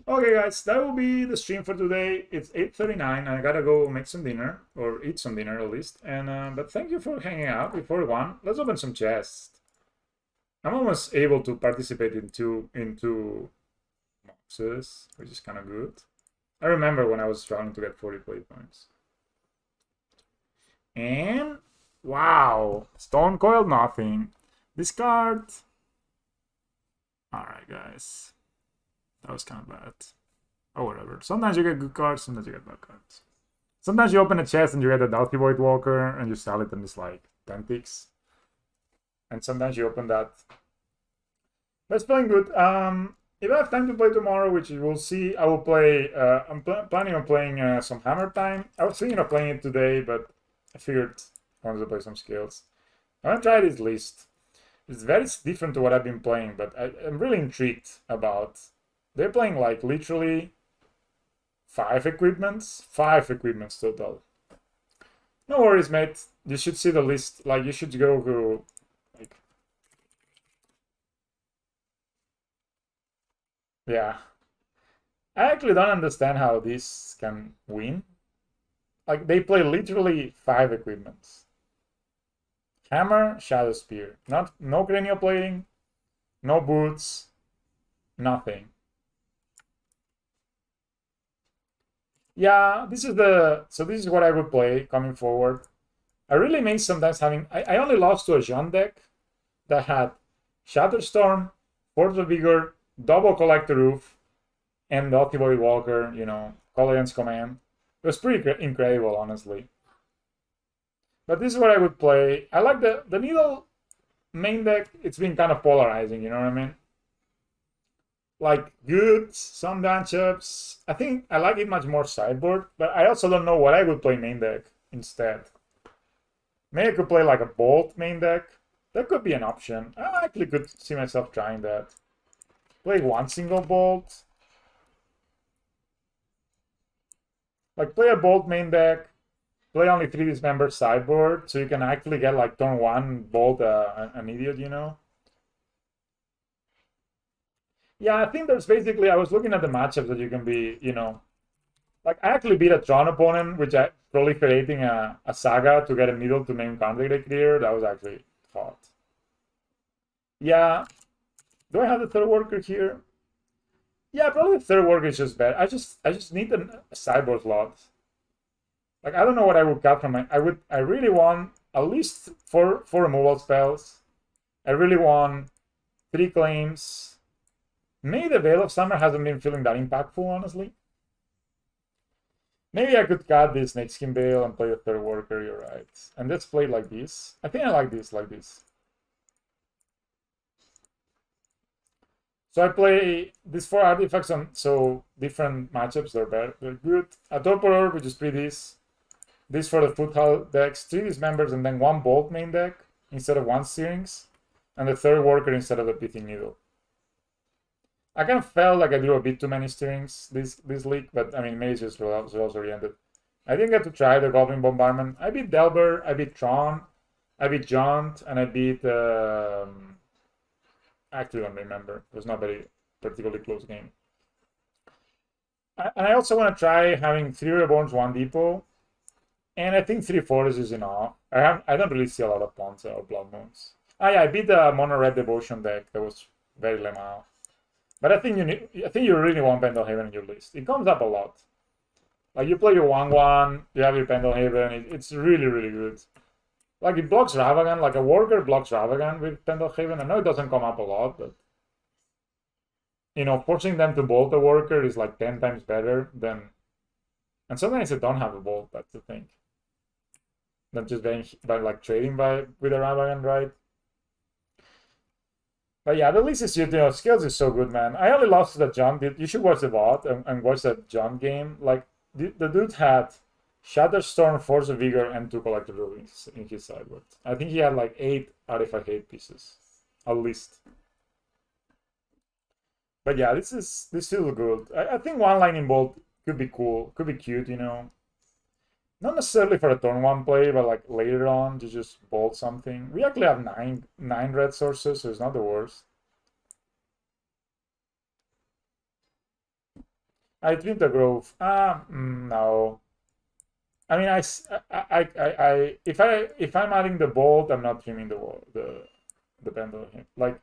Okay, guys, that will be the stream for today. It's 8:39. I gotta go make some dinner, or eat some dinner at least. And but thank you for hanging out before 1. Let's open some chests. I'm almost able to participate in two boxes, which is kind of good. I remember when I was struggling to get 40 play points. And wow, Stone Coil, nothing. Discard. Alright, guys. That was kind of bad. Oh, whatever. Sometimes you get good cards, sometimes you get bad cards. Sometimes you open a chest and you get a Doughty Void Walker and you sell it and it's like 10 ticks. And sometimes you open that That's playing good. If I have time to play tomorrow, which you will see, I will play. I'm planning on playing some Hammer Time. I was thinking of playing it today, but I figured I wanted to play some skills. I want to try this list. It's very different to what I've been playing, but I'm really intrigued about. They're playing like literally 5 equipments total. No worries, mate. You should see the list. Like you should go like, yeah. I actually don't understand how this can win. Like they play literally 5 equipments. Hammer, Shadow Spear. No cranial plating, no boots, nothing. Yeah, this is what I would play coming forward. I really miss sometimes having I only lost to a Jean deck that had Shatterstorm, Force of Vigor, double Collector Roof, and the Ultimate Walker, Call Against Command. It was pretty incredible, honestly. But this is what I would play. I like the Needle main deck. It's been kind of polarizing, you know what I mean? Like, good, some matchups. I think I like it much more sideboard, but I also don't know what I would play main deck instead. Maybe I could play like a Bolt main deck. That could be an option. I actually could see myself trying that. Play one single Bolt. Like, play a Bolt main deck. Play only 3 dismembered sideboard, so you can actually get like turn 1 Bolt an idiot, Yeah, I think there's basically, I was looking at the matchups that you can be, like I actually beat a Tron opponent, which I proliferating a Saga to get a needle to main counter deck clear. That was actually hot. Yeah. Do I have the third worker here? Yeah, probably the third worker is just bad. I just need a sideboard slot. Like I don't know what I would cut from it. I really want at least four removal spells. I really want 3 claims. Maybe the Veil of Summer hasn't been feeling that impactful, honestly. Maybe I could cut this Snakeskin Veil and play the third worker, you're right. And let's play like this. I think I like this, like this. So I play these 4 artifacts on so different matchups, they're good. A Torpor, which is 3 this. This for the Foothold decks, 3 dismembers, and then 1 Bolt main deck instead of 1 Steerings. And the third worker instead of the Pithing Needle. I kind of felt like I drew a bit too many Steerings this league, but I mean, maybe it's just results oriented. I didn't get to try the Goblin Bombardment. I beat Delver, I beat Tron, I beat Jaunt, and I beat. I actually don't remember. It was not a very particularly close game. And I also want to try having 3 Reborns, 1 Depot, and I think 3 Forest is enough. I don't really see a lot of Ponza or Blood Moons. Yeah, I beat the Mono Red Devotion deck that was very lemao. But I think you really want Pendelhaven in your list. It comes up a lot. Like you play your 1/1, you have your Pendelhaven. It's really, really good. Like it blocks Ravagan. Like a worker blocks Ravagan with Pendelhaven. I know it doesn't come up a lot, but forcing them to bolt a worker is like 10 times better than. And sometimes they don't have a bolt. That's the thing. Than just by like trading with a Ravagan, right? But yeah, the least is skills is so good, man. I only lost to the John. You should watch the VOD and watch that John game. Like the dude had Shatterstorm, Force of Vigor, and 2 Collector Rulings in his sideboard. I think he had like 8 artifact hate pieces, at least. But yeah, this feels good. I think 1 Lightning Bolt could be cool, could be cute, Not necessarily for a turn 1 play, but like later on to just bolt something. We actually have 9 red sources, so it's not the worst. I trim the Grove. No. I mean, if I'm adding the bolt, I'm not trimming the pendulum. Like,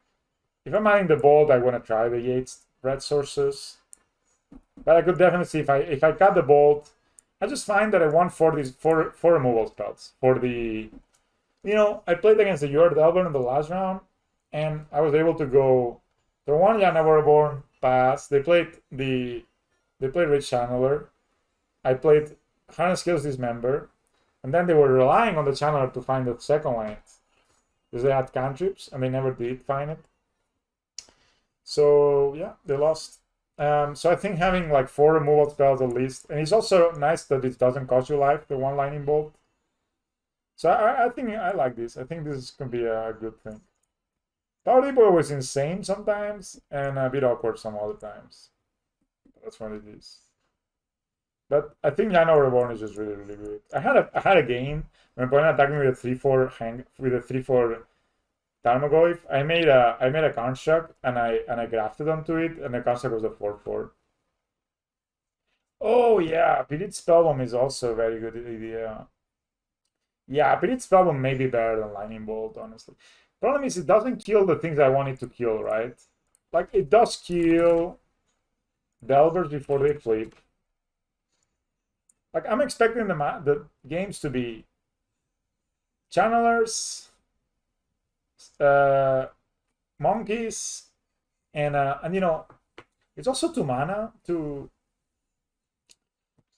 if I'm adding the bolt, I want to try the Yates red sources. But I could definitely see if I cut the bolt. I just find that I want 4 removal spells for the. I played against the Ur Delver in the last round, and I was able to go. The one Reborn pass. They played Rich Channeler. I played Harness Skills Dismember, and then they were relying on the Channeler to find the second land because they had cantrips and they never did find it. So yeah, they lost. So I think having like 4 removal spells at least, and it's also nice that it doesn't cost you life, the 1 lightning bolt. So I think I like this. I think this is gonna be a good thing. Power Depot was insane sometimes and a bit awkward some other times. That's what it is. But I think Yano Reborn is just really, really good. I had a game when opponent attacked me with a 3/4 hang with a 3/4 Tarmogoyf. I made a construct and I grafted onto it, and the construct was a 4/4. Oh yeah, Spirit Spellbomb is also a very good idea. Yeah, Spirit Spellbomb may be better than Lightning Bolt, honestly. Problem is it doesn't kill the things I want it to kill, right? Like it does kill Delvers before they flip. Like I'm expecting the games to be Channelers, Monkeys, and you know, it's also 2 mana to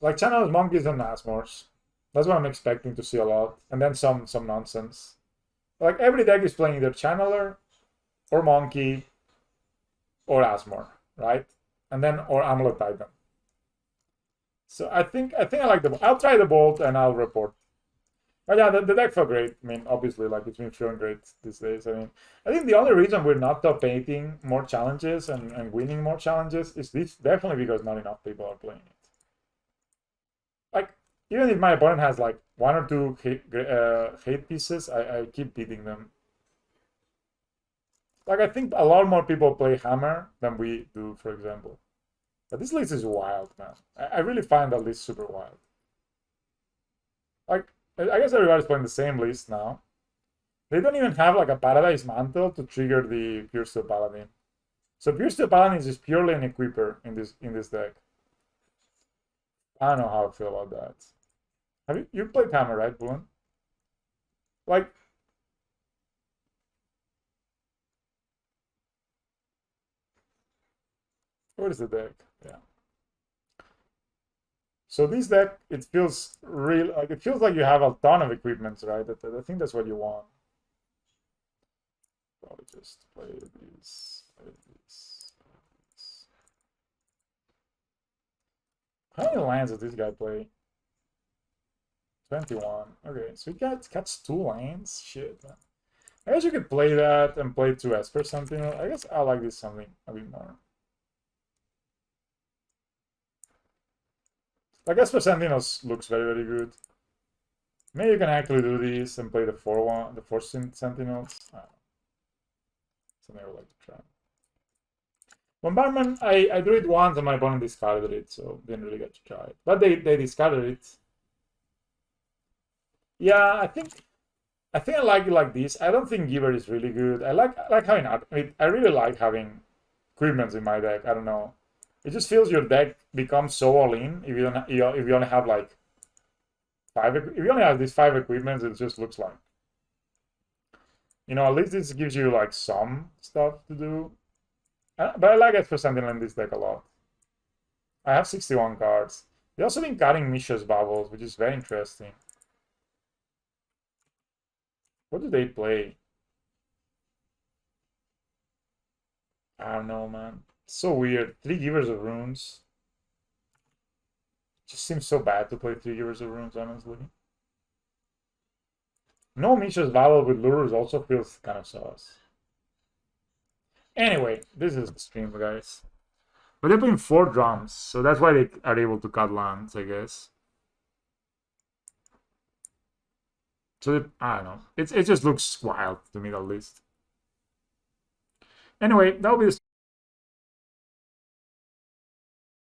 like Channelers, Monkeys, and Asmores. That's what I'm expecting to see a lot, and then some nonsense. Like every deck is playing either Channeler or Monkey or Asmore, right? And then or Amulet Titan. So I think I like the. I'll try the Bolt and I'll report. But yeah, the deck felt great. I mean, obviously, like it's been feeling great these days. I mean, I think the only reason we're not top 8ing more challenges and winning more challenges is this definitely because not enough people are playing it. Like even if my opponent has like 1 or 2 hate pieces, I keep beating them. Like I think a lot more people play Hammer than we do, for example. But this list is wild, man. I really find that list super wild. Like I guess everybody's playing the same list now. They don't even have like a Paradise Mantle to trigger the Pure Steel Paladin. So Pure Steel Paladin is just purely an equiper in this deck. I don't know how I feel about that. Have you played Hammer, right, Bullen? Like what is the deck? Yeah. So this deck, it feels real. Like it feels like you have a ton of equipments, right? I think that's what you want. Probably just play these. Play these. How many lands does this guy play? 21. Okay, so he cuts 2 lands. Shit, man. I guess you could play that and play 2 Esper something. I guess I like this something a bit more. Like Esper Sentinels looks very, very good. Maybe you can actually do this and play the 4/1, the 4 Sentinels. I don't know. Something I would like to try. Bombardment, I drew it once and my opponent discarded it, so didn't really get to try it. But they discarded it. Yeah, I like it like this. I don't think Giver is really good. I like having I really like having equipments in my deck. I don't know. It just feels your deck becomes so all in if you don't if you only have like 5. If you only have these 5 equipments, it just looks like, you know, at least this gives you like some stuff to do. But I like it for Sentinel in this deck a lot. I have 61 cards. They also been cutting Misha's Bubbles, which is very interesting. What do they play? I don't know, man. So weird. 3 Givers of Runes. Just seems so bad to play 3 Givers of Runes, honestly. No Misha's Bubble with Lures also feels kind of sauce. Anyway, this is the stream, guys. But they're playing 4 drums, so that's why they are able to cut lands, I guess. So I don't know. It just looks wild to me, at least. Anyway, that'll be the